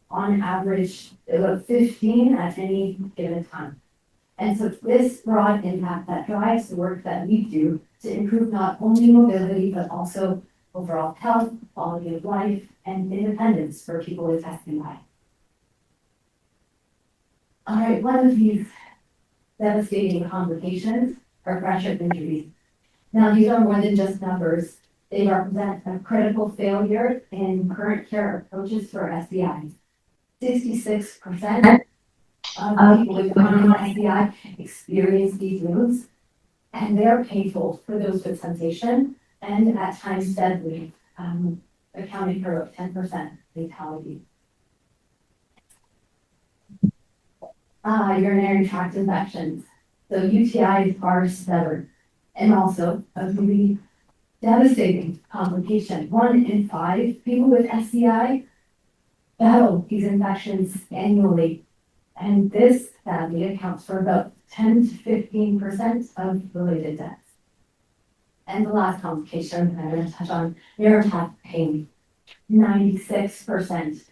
on average about 15 at any given time. And so this broad impact that drives the work that we do to improve not only mobility, but also overall health, quality of life, and independence for people with SCI. All right, one of these devastating complications are fracture injuries. Now, these are more than just numbers. They represent a critical failure in current care approaches for SCIs. 66% of people with chronic SCI experience these wounds, and they are painful for those with sensation and at times deadly, accounting for 10% fatality. urinary tract infections. So UTIs are stubborn and also a really devastating complication. 1 in 5 people with SCI battle these infections annually. And this sadly accounts for about 10 to 15% of related deaths. And the last complication I'm going to touch on, neuropathic pain. 96%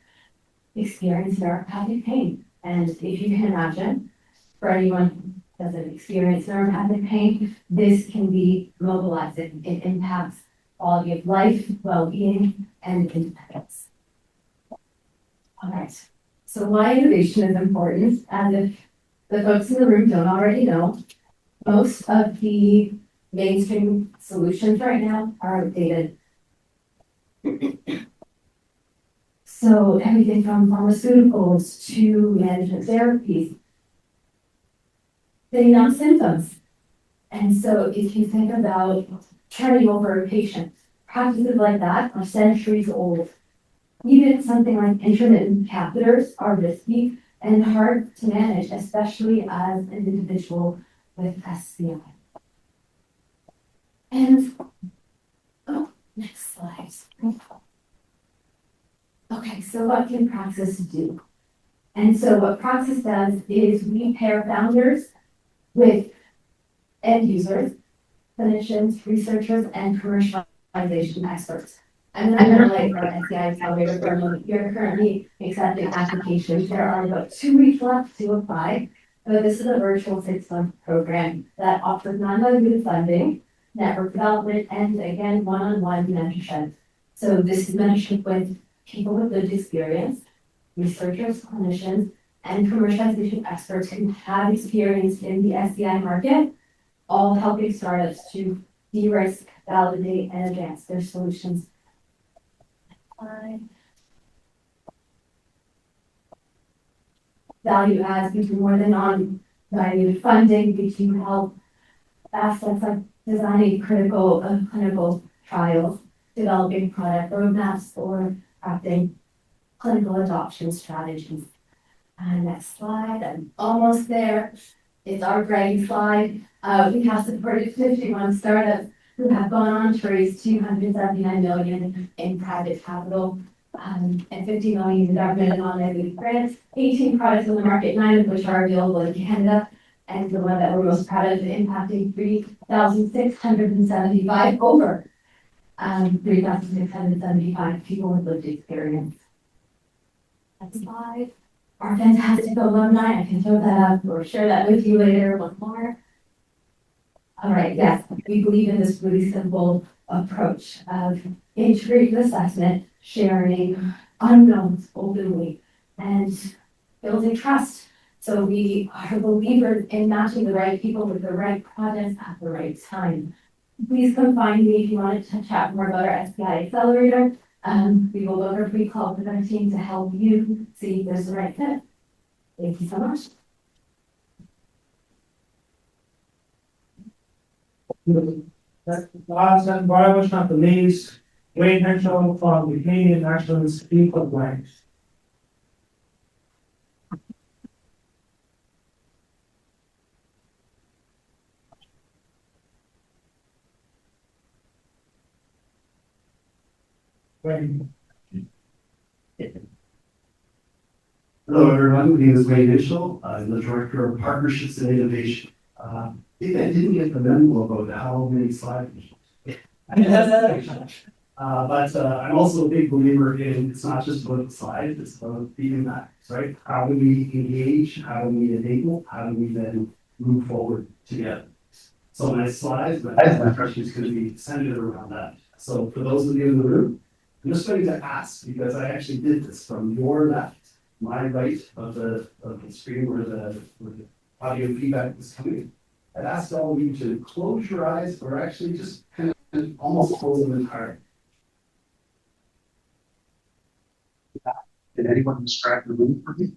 experience neuropathic pain. And if you can imagine, for anyone who doesn't experience neuropathic pain, this can be mobilizing. It impacts quality of life, well-being, and independence. All right. So why innovation is important, and if the folks in the room don't already know, most of the mainstream solutions right now are outdated. So everything from pharmaceuticals to management therapies, they numb symptoms. And so if you think about turning over a patient, practices like that are centuries old. Even something like intermittent catheters are risky and hard to manage, especially as an individual with SCI. And, oh, next slide. Okay, so what can Praxis do? And so what Praxis does is we pair founders with end users, clinicians, researchers, and commercialization experts. I'm going to highlight our SCI Accelerator for a moment. We are currently accepting applications. There are about 2 weeks left to apply. But this is a virtual 6-month program that offers non-dilutive funding, network development, and again, one-on-one mentorship. So this is mentorship with people with lived experience, researchers, clinicians, and commercialization experts who have experience in the SCI market, all helping startups to de-risk, validate, and advance their solutions. Value adds, we do more than non-dilutive funding. We can help aspects like designing critical clinical trials, developing product roadmaps, or crafting clinical adoption strategies. Next slide, I'm almost there. It's our bragging slide. We have supported 51 startups who have gone on to raise $279 million in private capital, and $50 million in government and non-dilutive grants, 18 products on the market, 9 of which are available in Canada, and the one that we're most proud of, impacting 3,675 over 3,675 people with lived experience. Next slide. Our fantastic alumni, I can throw that up or share that with you later, one more. All right, yes, we believe in this really simple approach of integrated assessment, sharing unknowns openly, and building trust. So we are believers in matching the right people with the right projects at the right time. Please come find me if you want to chat more about our SCI Accelerator. We will book a free call with our team to help you see if there's the right fit. Thank you so much. Last and but not the least, Wayne Henschel from the Canadian National Institute of Blanks. Wayne. Hello, everyone. My name is Wayne Mitchell. I'm the Director of Partnerships and Innovation. I think I didn't get the memo about how many slides. But I'm also a big believer in it's not just about the slides, it's about the impacts, right? How do we engage? How do we enable? How do we then move forward together? So my slides, my presentation is going to be centered around that. So for those of you in the room, I'm just going to ask, because I actually did this from your left, my right of the screen where the audio feedback is coming. I'd ask all of you to close your eyes or actually just kind of almost close them entirely. Did anyone describe the room for me?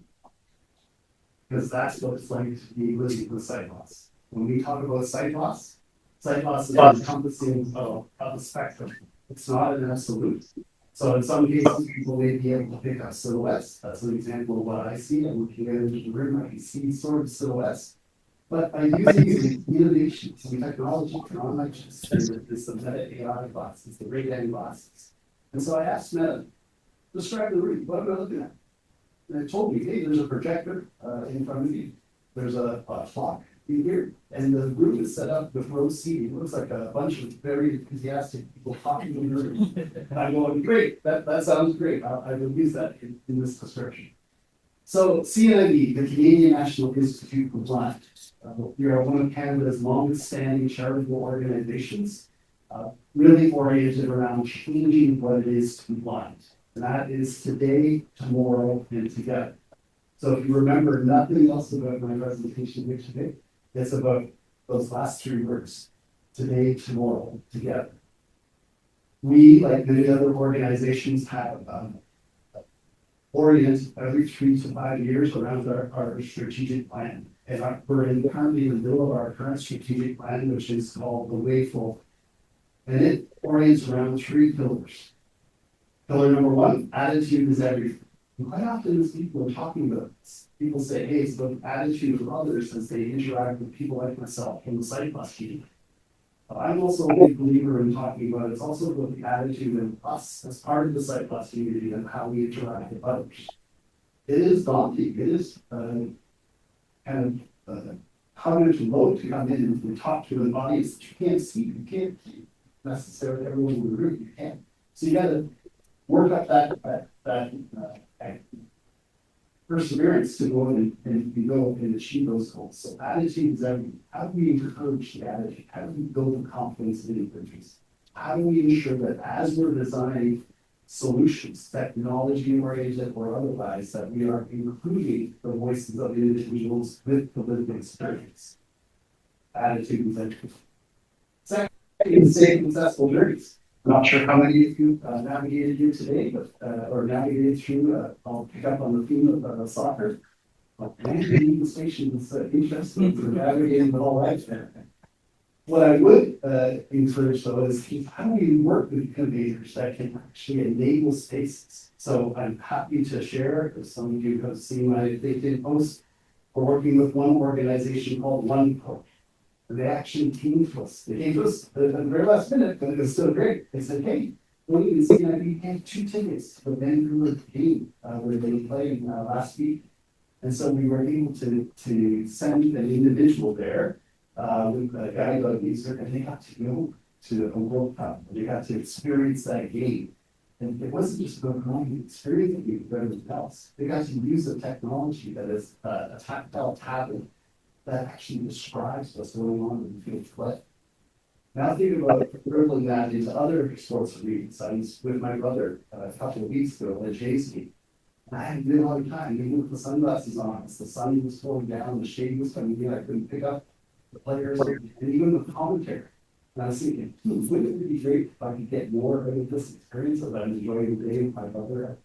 Because that's what it's like to be living with sight loss. When we talk about sight loss is encompassing of the spectrum. It's not an absolute. So in some cases, people may be able to pick up silhouettes. That's an example of what I see. I'm looking at into the room, I can see sort of silhouettes. But by using innovations and technology, technologies, there's the Meta AI glasses, the Ray-Ban glasses. And so I asked Meta, describe the room, what am I looking at? And it told me, hey, there's a projector in front of you. There's a clock in here. And the room is set up with row seating. It looks like a bunch of very enthusiastic people talking in the room. And I'm going, great, that sounds great. I will use that in this description. So CNIB, the Canadian National Institute for Blind, we are one of Canada's longest standing charitable organizations, really oriented around changing what it is to be blind. And that is today, tomorrow, and together. So if you remember nothing else about my presentation here today, it's about those last three words, today, tomorrow, together. We, like many other organizations, have orient every 3 to 5 years around our strategic plan. And we're currently in the middle of our current strategic plan, which is called the Way Forward. And it orients around 3 pillars. Pillar number 1, attitude is everything. And quite often as people are talking about this, people say, hey, it's about the attitude of others as they interact with people like myself in the Sight Plus team. I'm also a big believer in talking about it's also about the attitude of us as part of the Sight Plus community and how we interact with others. It is daunting. It is kind of cognitive load to come in and talk to an audience that you can't see. You can't necessarily everyone in the room. You can't. So you got to work up that perseverance to go in and go and achieve those goals. So attitude is everything. How do we encourage the attitude? How do we build the confidence in individuals? How do we ensure that as we're designing solutions, technology oriented or otherwise, that we are including the voices of individuals with the lived experience? Attitude is everything. Second is safe and successful journeys. I'm not sure how many of you navigated here today, but or navigated through. I'll pick up on the theme of soccer. Navigating the station is interesting for navigating the whole life there. What I would encourage though is how do we work with innovators that can actually enable spaces? So I'm happy to share, as some of you have seen my LinkedIn post, we're working with one organization called OnePro. They actually came to us. They came to us at the very last minute, but it was still great. They said, hey, well, you can see that we have 2 tickets for the Vancouver game where they played last week. And so we were able to send an individual there with a guide dog user, and they got to go to a World Cup. They got to experience that game. And it wasn't just about going and experiencing it with everything else. They got to use the technology that is a tactile tablet that actually describes what's going on in the field of play. Now think about dribbling that into other sports arenas. I was with my brother a couple of weeks ago at JC. And I had a real hard time, even with the sunglasses on. As the sun was going down, the shade was coming in, I couldn't pick up the players and even the commentary. And I was thinking, wouldn't it be great if I could get more out of this experience so that I'm enjoying the day with my brother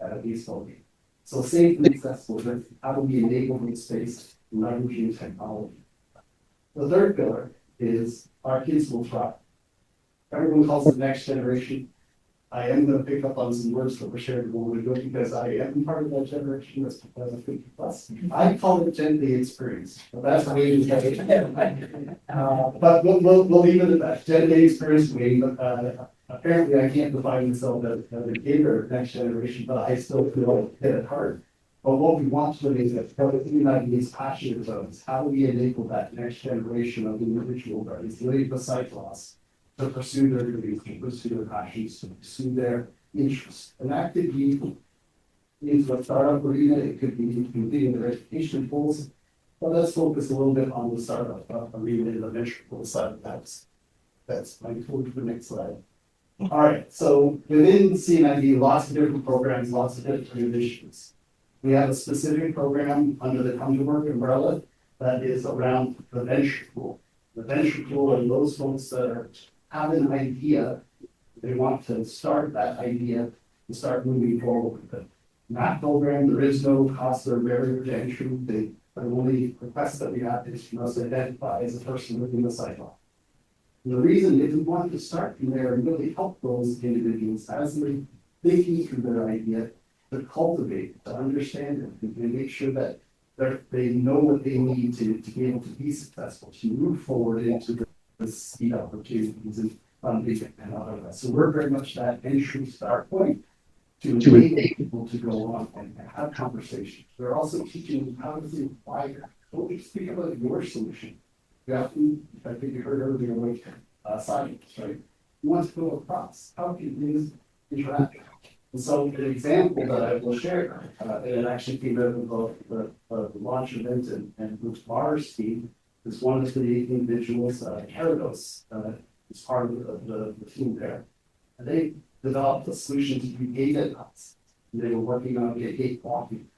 at a baseball game. So safe and accessible, how do we enable the space? Leveraging technology. The third pillar is our kids will try. Everyone calls it next generation. I am going to pick up on some words that were shared a moment ago because I am part of that generation that's 50 plus. I call it Gen Z experience. But that's the way but we'll leave it at that. Gen Z experience way. Apparently I can't define myself as a kid or next generation, but I still feel hit at heart. But what we want to do is that everything that is passionate about is how do we enable that next generation of individuals that is living beside us to pursue their dreams, to pursue their passions, to pursue their interests. And that could be into a startup arena, it could be completing their education goals. But let's focus a little bit on the startup arena and the venture goal side. That's my tool for the next slide. All right, so within CNIB, lots of different programs, lots of different initiatives. We have a specific program under the Come to Work umbrella that is around the venture pool. The venture pool are those folks that have an idea, they want to start that idea and start moving forward with it. In that program, there is no cost or barrier to entry. The only request that we have is you must identify as a person within the cycle. And the reason is we wanted to start from there and really help those individuals as they're thinking through their idea, to cultivate, to understand it, and make sure that they know what they need to be able to be successful, to move forward into the speed opportunities and funding and all of that. So we're very much that entry start point to enable people to go on and have conversations. We're also teaching them how to think wider. Don't just speak about your solution. You have to, I think you heard earlier, like science, right? You want to go across. How can things interact? And so an example that I will share, and it actually came out of the launch event and Bruce Barr's team, is one of the individuals, Carados, is part of the team there. And they developed a solution to do gated huts. They were working on gate walking.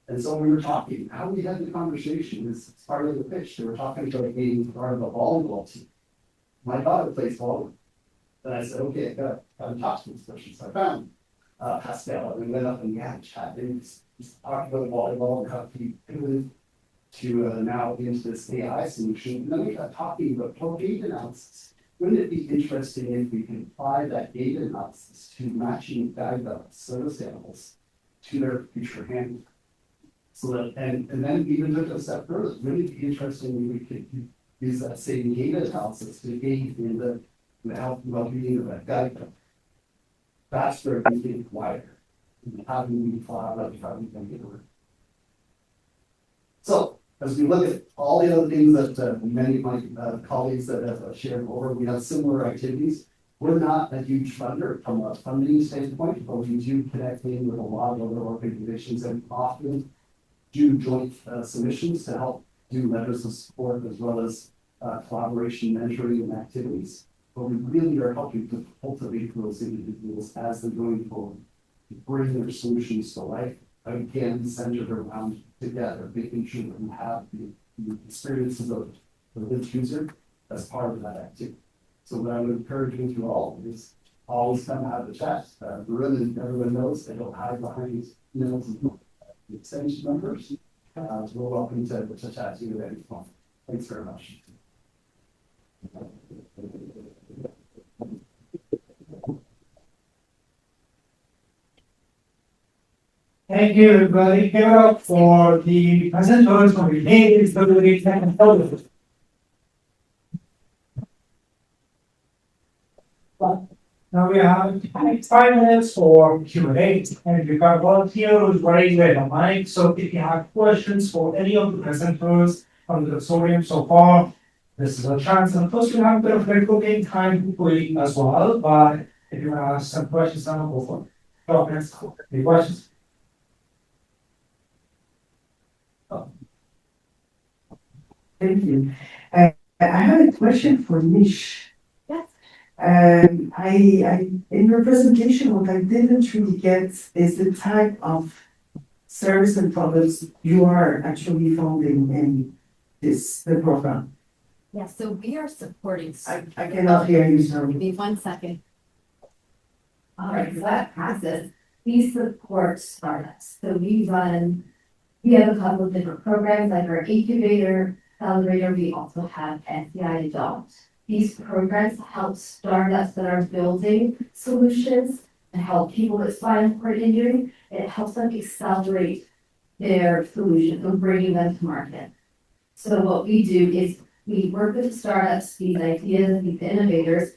And so we were talking, how we had the conversation is part of the pitch. They were talking about being part of a volleyball team. My daughter plays volleyball. And I said, okay, I got to talk to this person. So I found Pascal, and we went up and we had a chat. And we talked about volleyball and how he pivoted to now into this AI solution. And then we got talking about gait analysis. Wouldn't it be interesting if we can apply that gait analysis to matching guide dogs, service animals, to their future handling? So that, and then even took a step further, really be interesting if we could use that same data analysis to aid in the health and well-being of that guide dog. That's where we think wider. How do we fly out, how do we get it? So, as we look at all the other things that many of my colleagues that have shared over, we have similar activities. We're not a huge funder from a funding standpoint, but we do connect in with a lot of other organizations and often do joint submissions to help do letters of support as well as collaboration, mentoring, and activities. But we really are helping to cultivate those individuals as they're going forward, to bring their solutions to life. Again, centered around together, making sure that we have the experiences of the user as part of that activity. So what I would encourage you to all is always come have the chat. Really, everyone knows they don't hide behind emails and extension numbers. So we're welcome to chat to you at any point. Thanks very much. Thank you, everybody. Give it up for the presenters from the Canadian Disability Tech and Health. Now we have 5 minutes for Q&A, and we've got volunteers ready with a mic. So if you have questions for any of the presenters from the consortium so far, this is a chance. And of course, we have a bit of networking time hopefully as well. But if you want to ask some questions, now go for it. Go ahead. Any questions? Thank you. I have a question for Nish. Yes. In your presentation, what I didn't really get is the type of service and products you are actually funding in the program. Yeah, so we are supporting. I cannot hear you, sorry. Give me 1 second. All right, so that passes. We support startups. So we have a couple of different programs like our incubator, accelerator. We also have SCI Adopt. These programs help startups that are building solutions and help people with spinal cord injury. It helps them accelerate their solutions and bringing them to market. So what we do is we work with startups, these ideas, these innovators,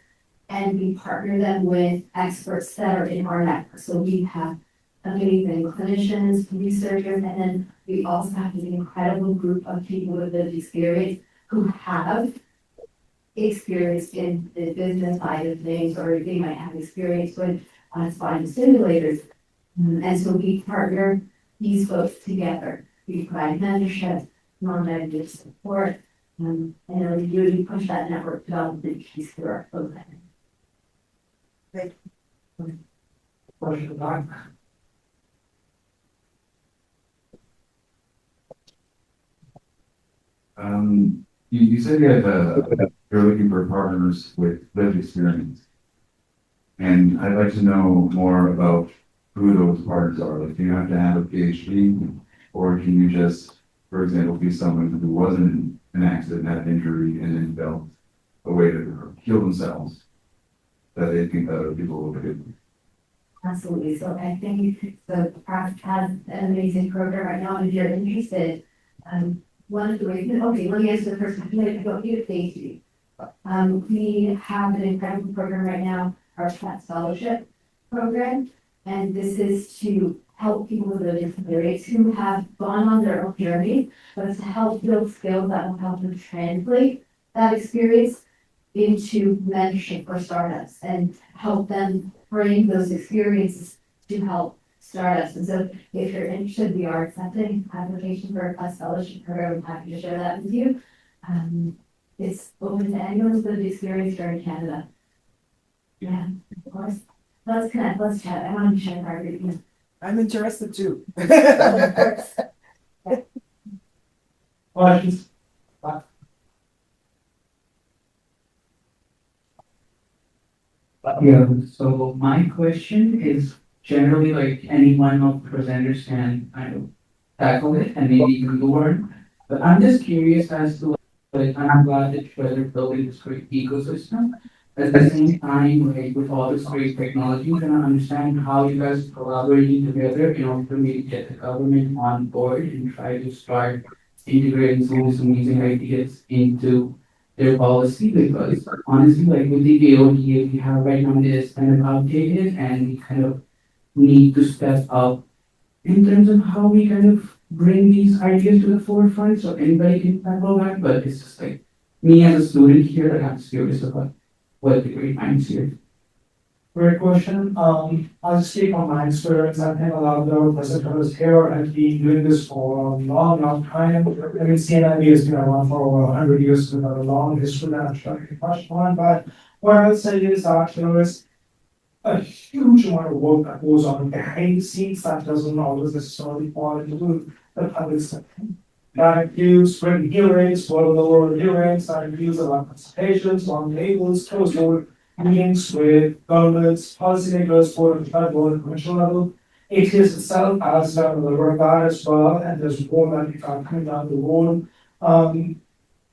and we partner them with experts that are in our network. So we have amazing clinicians, researchers, and then we also have an incredible group of people with lived experience who have experience in the business side of things, or they might have experience with spinal stimulators. And so we partner these folks together. We provide mentorship, non-negative support, and we really push that network development piece through our program. Question. You said you're looking for partners with lived experience. And I'd like to know more about who those partners are. Like, do you have to have a PhD, or can you just, for example, be someone who wasn't in an accident, had an injury, and then felt a way to heal themselves that they think that other people will do. Absolutely. So I think the craft has an amazing program right now. And if you're interested, one of the ways, okay, let me answer the first question. I don't need a phase three. We have an incredible program right now, our Chat Scholarship program. And this is to help people with living disabilities who have gone on their own journey, but it's to help build skills that will help them translate that experience into mentorship for startups and help them bring those experiences to help startups. And so if you're interested, we are accepting application for a scholarship program. I'm happy to share that with you. It's open to anyone who's lived experience here in Canada. Yeah, of course. Let's connect, let's chat. I want to share our review. I'm interested too. Questions? Yeah, so my question is generally like any one of the presenters can kind of tackle it and maybe you can learn. But I'm just curious as to like I'm glad that you guys are building this great ecosystem. At the same time, like with all this great technology, I'm trying to understand how you guys are collaborating together in order to maybe get the government on board and try to start integrating some of these amazing ideas into their policy, because honestly, like with the AODA we have right now is kind of outdated and we kind of need to step up in terms of how we kind of bring these ideas to the forefront so anybody can tackle that. But it's just like me as a student here, like, I'm curious about what the great minds here. Great question. I'll speak on my experience. I think a lot of the presenters here have been doing this for a long, long time. I mean, CNIB has been around for over 100 years, so we've got a long history that I'm sure you touched on. But what I'll say is that there is a huge amount of work that goes on behind the scenes that doesn't always necessarily fall into the public sector. That includes written hearings, lower hearings, that includes a lot of consultations, long tables, closed door meetings with governments, policymakers, board and federal and provincial level. ATS itself has done a lot of that as well, and there's more that we can coming down the road.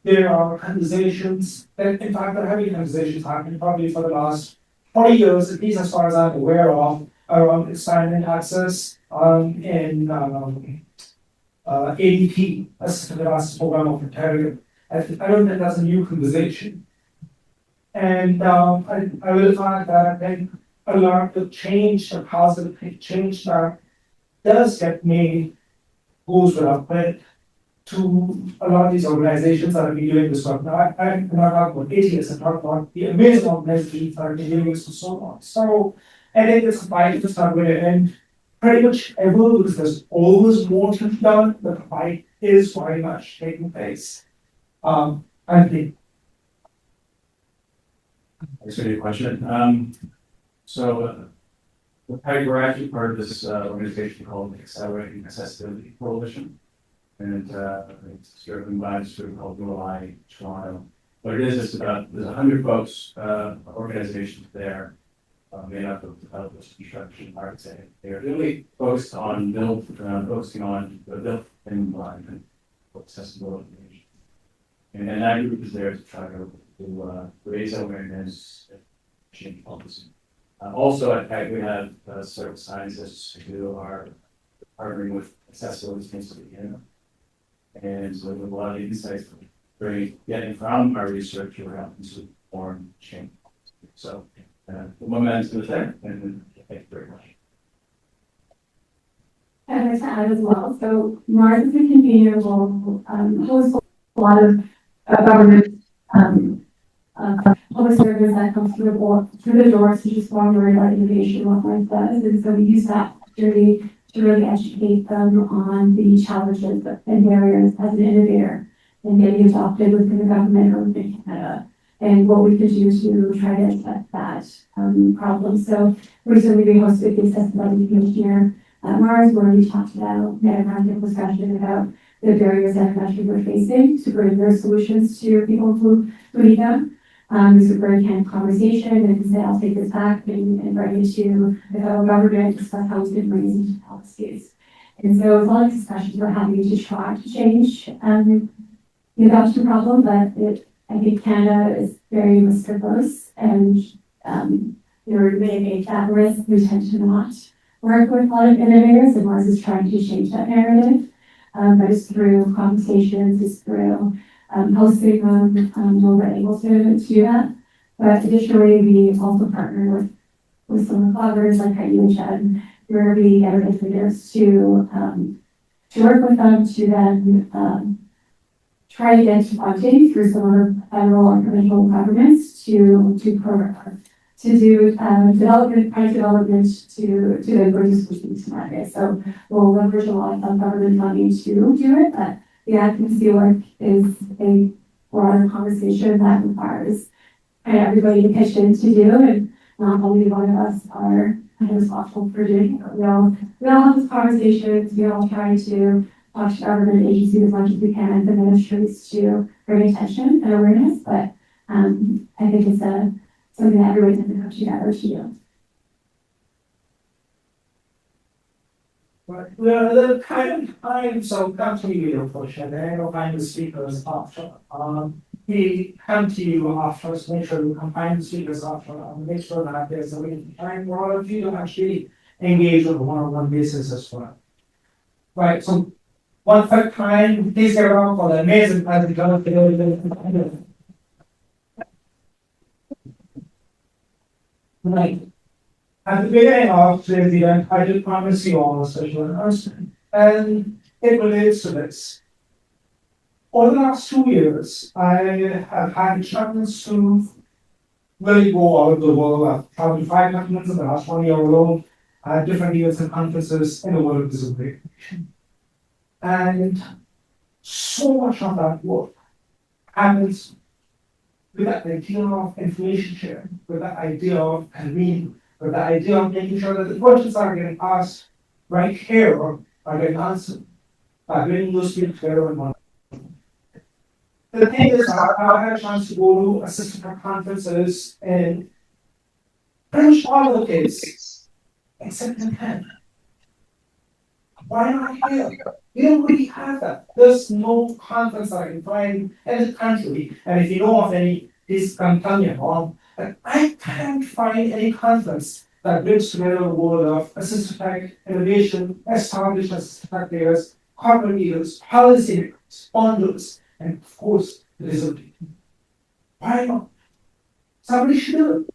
There are conversations, that, in fact, there have been conversations happening probably for the last 40 years, at least as far as I'm aware of, around expanding access in ADP, Assisted Access Program of Ontario. I don't think that's a new conversation. And I will find that I think a lot of the change, the positive change that does get made goes without credit to a lot of these organizations that have been doing this work. Now, I'm not talking about ATS, I'm talking about the amazing organizations that have been doing this for so long. So I think it's a fight to start with, and pretty much ever, because there's always more to be done, but the fight is very much taking place. I think. Thanks for your question. We're actually part of this organization called the Accelerating Accessibility Coalition. And it's driven by a group called ULI Toronto. What it is about, there's 100 folks, organizations there, made up of developers, construction, architects. They're really focused on focusing on the built environment for accessibility. And that group is there to try to raise awareness and change policy. Also, at PEG, we have certain scientists who are partnering with accessibility things to begin. And so, with a lot of insights getting from our research, we're helping to form change. So, the momentum is there, and thank you very much. I'd like to add as well. So Mars is a convener will host a lot of government public service that comes through the doors to just form about innovation, what Mars does. And so we use that opportunity to really educate them on the challenges and barriers as an innovator and getting adopted within the government or within Canada, and what we could do to try to address that problem. So recently we hosted the accessibility commissioner at Mars, where we talked about, had a roundtable discussion about the barriers that countries were facing to bring their solutions to people who need them. It was a very candid conversation, and he said, I'll take this back and bring it to the federal government, discuss how we can bring it into policies. And so it's a lot of discussions we're having to try to change the adoption problem, but I think Canada is very risk-averse and, they make that risk, we tend to not work with a lot of innovators, and Mars is trying to change that narrative. But it's through conversations, it's through hosting them, where we're able to do that. But additionally, we also partner with some collaborators like IUHN, where we get our innovators to work with them to then try to get funding through some of the federal or provincial governments to program to do development, product development to then bring solutions to market. So we'll leverage a lot of government money to do it, but the advocacy work is a broader conversation that requires everybody to pitch in to do, and not only one of us are responsible for doing it. We all have these conversations, we all try to talk to government agencies as much as we can, the ministries to bring attention and awareness, but I think it's something that everybody has to come together to do. Right, we're a little kind of time, so come to you, unfortunately, I don't find the speakers after. We come to you after, so make sure we combine the speakers after, make sure that there's a way time for all of you to actually engage on a one-on-one basis as well. Right, so one quick time, please get around for the amazing presentation. Right. At the beginning of today's event, I did promise you all a special announcement, and it relates to this. Over the last 2 years, I have had a chance to really go out of the world. I've traveled to 5 continents in the last 1 year alone, at different events and conferences in the world of disability. And so much of that work happens with that idea of information sharing, with that idea of convening, with the idea of making sure that the questions are getting asked right here or are getting answered by bringing those people together in one. The thing is, I had a chance to go to assistant conferences in pretty much all the places, except in Canada. Why not here? We don't really have that. There's no conference that I can find in the country, and if you know of any, please come tell me along. And I can't find any conference that brings together the world of assistive tech, innovation, established assistive tech players, corporate leaders, policymakers, funders, and of course, the disability. Why not? Somebody should do it.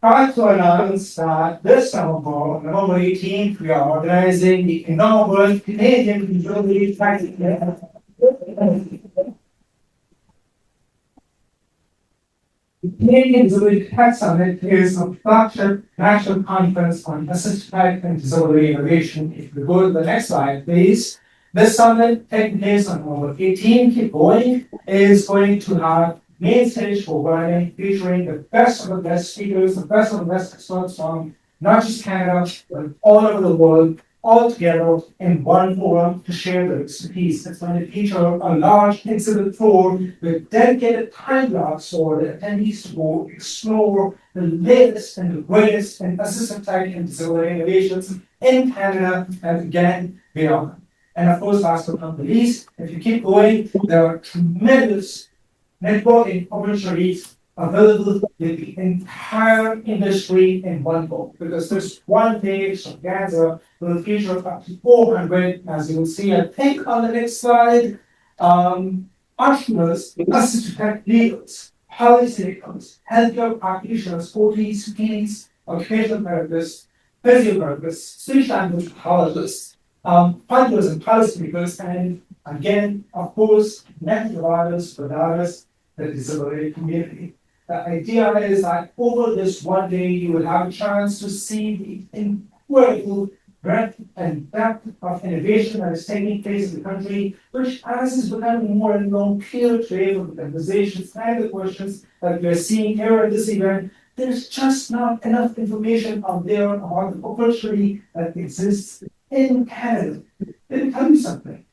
I'd like to announce that this November, November 18th, we are organizing the inaugural Canadian Disability Practice. The Canadian Disability Tech Summit is a flagship national conference on assistive tech and disability innovation. If we go to the next slide, please. This summit taking place on November 18th, keep going, is going to have main stage programming featuring the best of the best speakers, the best of the best experts from not just Canada, but all over the world, all together in one forum to share their expertise. It's going to feature a large exhibit floor with dedicated time blocks for the attendees to go explore the latest and the greatest in assistive tech and disability innovations in Canada and again beyond. And of course, last but not the least, if you keep going, there are tremendous networking opportunities available with the entire industry in one go. Because this one page of Gaza will feature up to 400, as you will see, I think on the next slide, entrepreneurs, assistive tech leaders, policymakers, healthcare practitioners, OTs, PTs, occupational therapists, physiotherapists, speech language pathologists, funders and policymakers, and again, of course, net providers, providers, the disability community. The idea is that over this one day, you will have a chance to see the incredible breadth and depth of innovation that is taking place in the country, which as is becoming more and more clear today from the conversations and the questions that we are seeing here at this event, there's just not enough information out there about the opportunity that exists in Canada. Let me tell you something.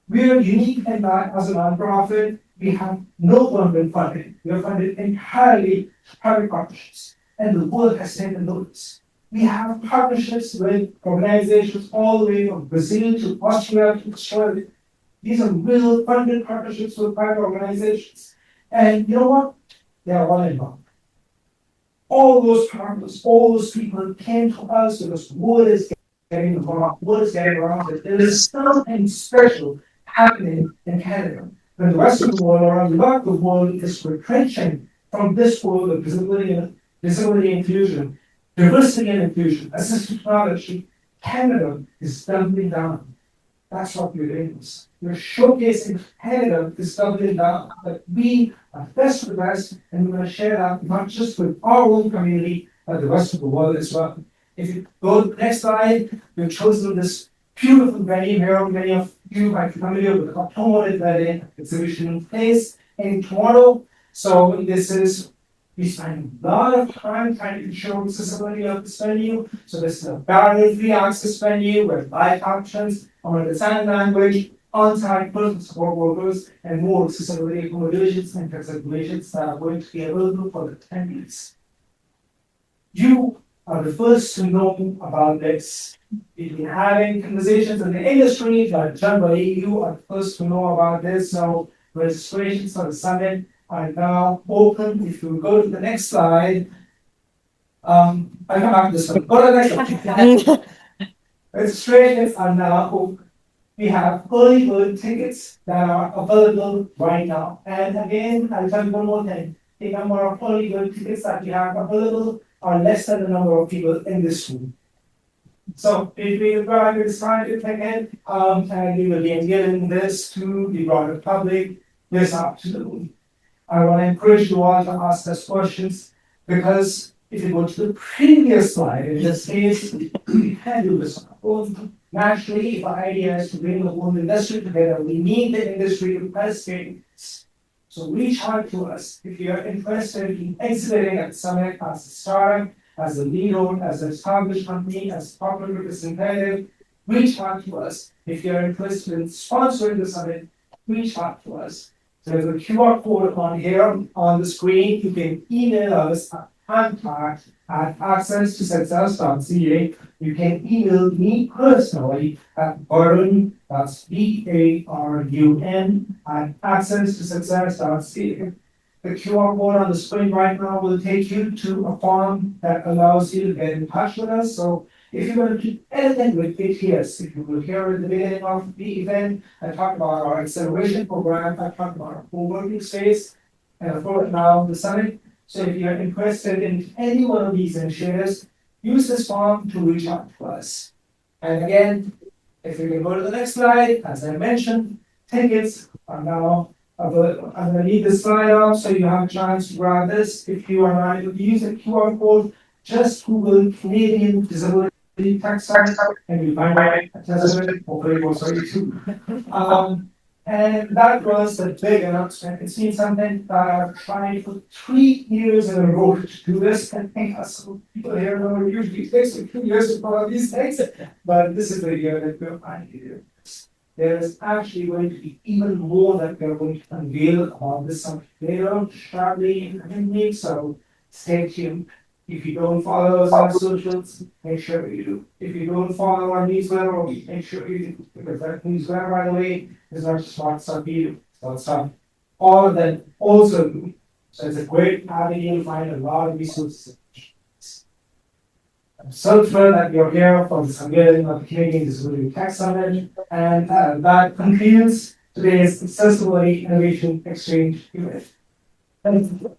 We are unique in that as a nonprofit, we have no government funding. We are funded entirely private partnerships, and the world has taken notice. We have partnerships with organizations all the way from Brazil to Austria to Australia. These are real funded partnerships with private organizations. And you know what? They're all involved. All those partners, all those people came to us because word is getting around, word is getting around that there's something special happening in Canada. And the rest of the world, around the world, is retrenching from this world of disability inclusion, diversity and inclusion, assistive technology. Canada is doubling down. That's what we're doing. We're showcasing Canada is doubling down, that we are best of the best, and we're going to share that not just with our own community, but the rest of the world as well. If you go to the next slide, we've chosen this beautiful venue here. Many of you might be familiar with the automotive wedding exhibition place in Toronto. So this is, we spend a lot of time trying to show accessibility of this venue. So this is a barrier-free access venue with live options on the sign language, on-site person support workers, and more accessibility accommodations and considerations that are going to be available for the attendees. You are the first to know about this. We've been having conversations in the industry, but generally you are the first to know about this. So registrations for the summit are now open. If you go to the next slide, I'll come back to this one. Go to the next one. Registrations are now open. We have early bird tickets that are available right now. And again, I'll tell you one more thing. The number of early bird tickets that we have available are less than the number of people in this room. So if we try to decide to take it, and we will be giving this to the broader public this afternoon. I want to encourage you all to ask us questions, because if you go to the previous slide, in this case, we can do this on our own. Naturally, if our idea is to bring the whole industry together, we need the industry to participate. So reach out to us if you are interested in exhibiting at the summit as a startup, as a leader, as an established company, as a corporate representative. Reach out to us if you are interested in sponsoring the summit. Reach out to us. There's a QR code on here on the screen. You can email us at contact@accesstosuccess.ca. You can email me personally at Barun, that's BARUN, @accesstosuccess.ca. The QR code on the screen right now will take you to a form that allows you to get in touch with us. So if you want to do anything with ATS, if you will hear at the beginning of the event, I talked about our acceleration program, I talked about our co-working space, and of course now the summit. So if you're interested in any one of these initiatives, use this form to reach out to us. And again, if you can go to the next slide, as I mentioned, tickets are now available. I'm gonna leave this slide up so you have a chance to grab this. If you are not able to use the QR code, just Google Canadian Disability Tax Summit and you find my testament, hopefully it was already too. And that was a big announcement. It's been something that I've tried for 3 years in a row to do this. And I think some people here know it usually takes a few years to follow these things, but this is the year that we're finally doing this. There is actually going to be even more that we're going to unveil on this summit later, shortly in the coming weeks, so stay tuned. If you don't follow us on socials, make sure you do. If you don't follow our newsletter, make sure you do. Because that newsletter, by the way, is not just about stuff you do, it's about stuff all of them also do. So it's a great avenue to find a lot of resources. I'm so thrilled that you're here for this unveiling of the Canadian Disability Tax Summit, and that concludes today's Accessibility Innovation Exchange event. Thank you.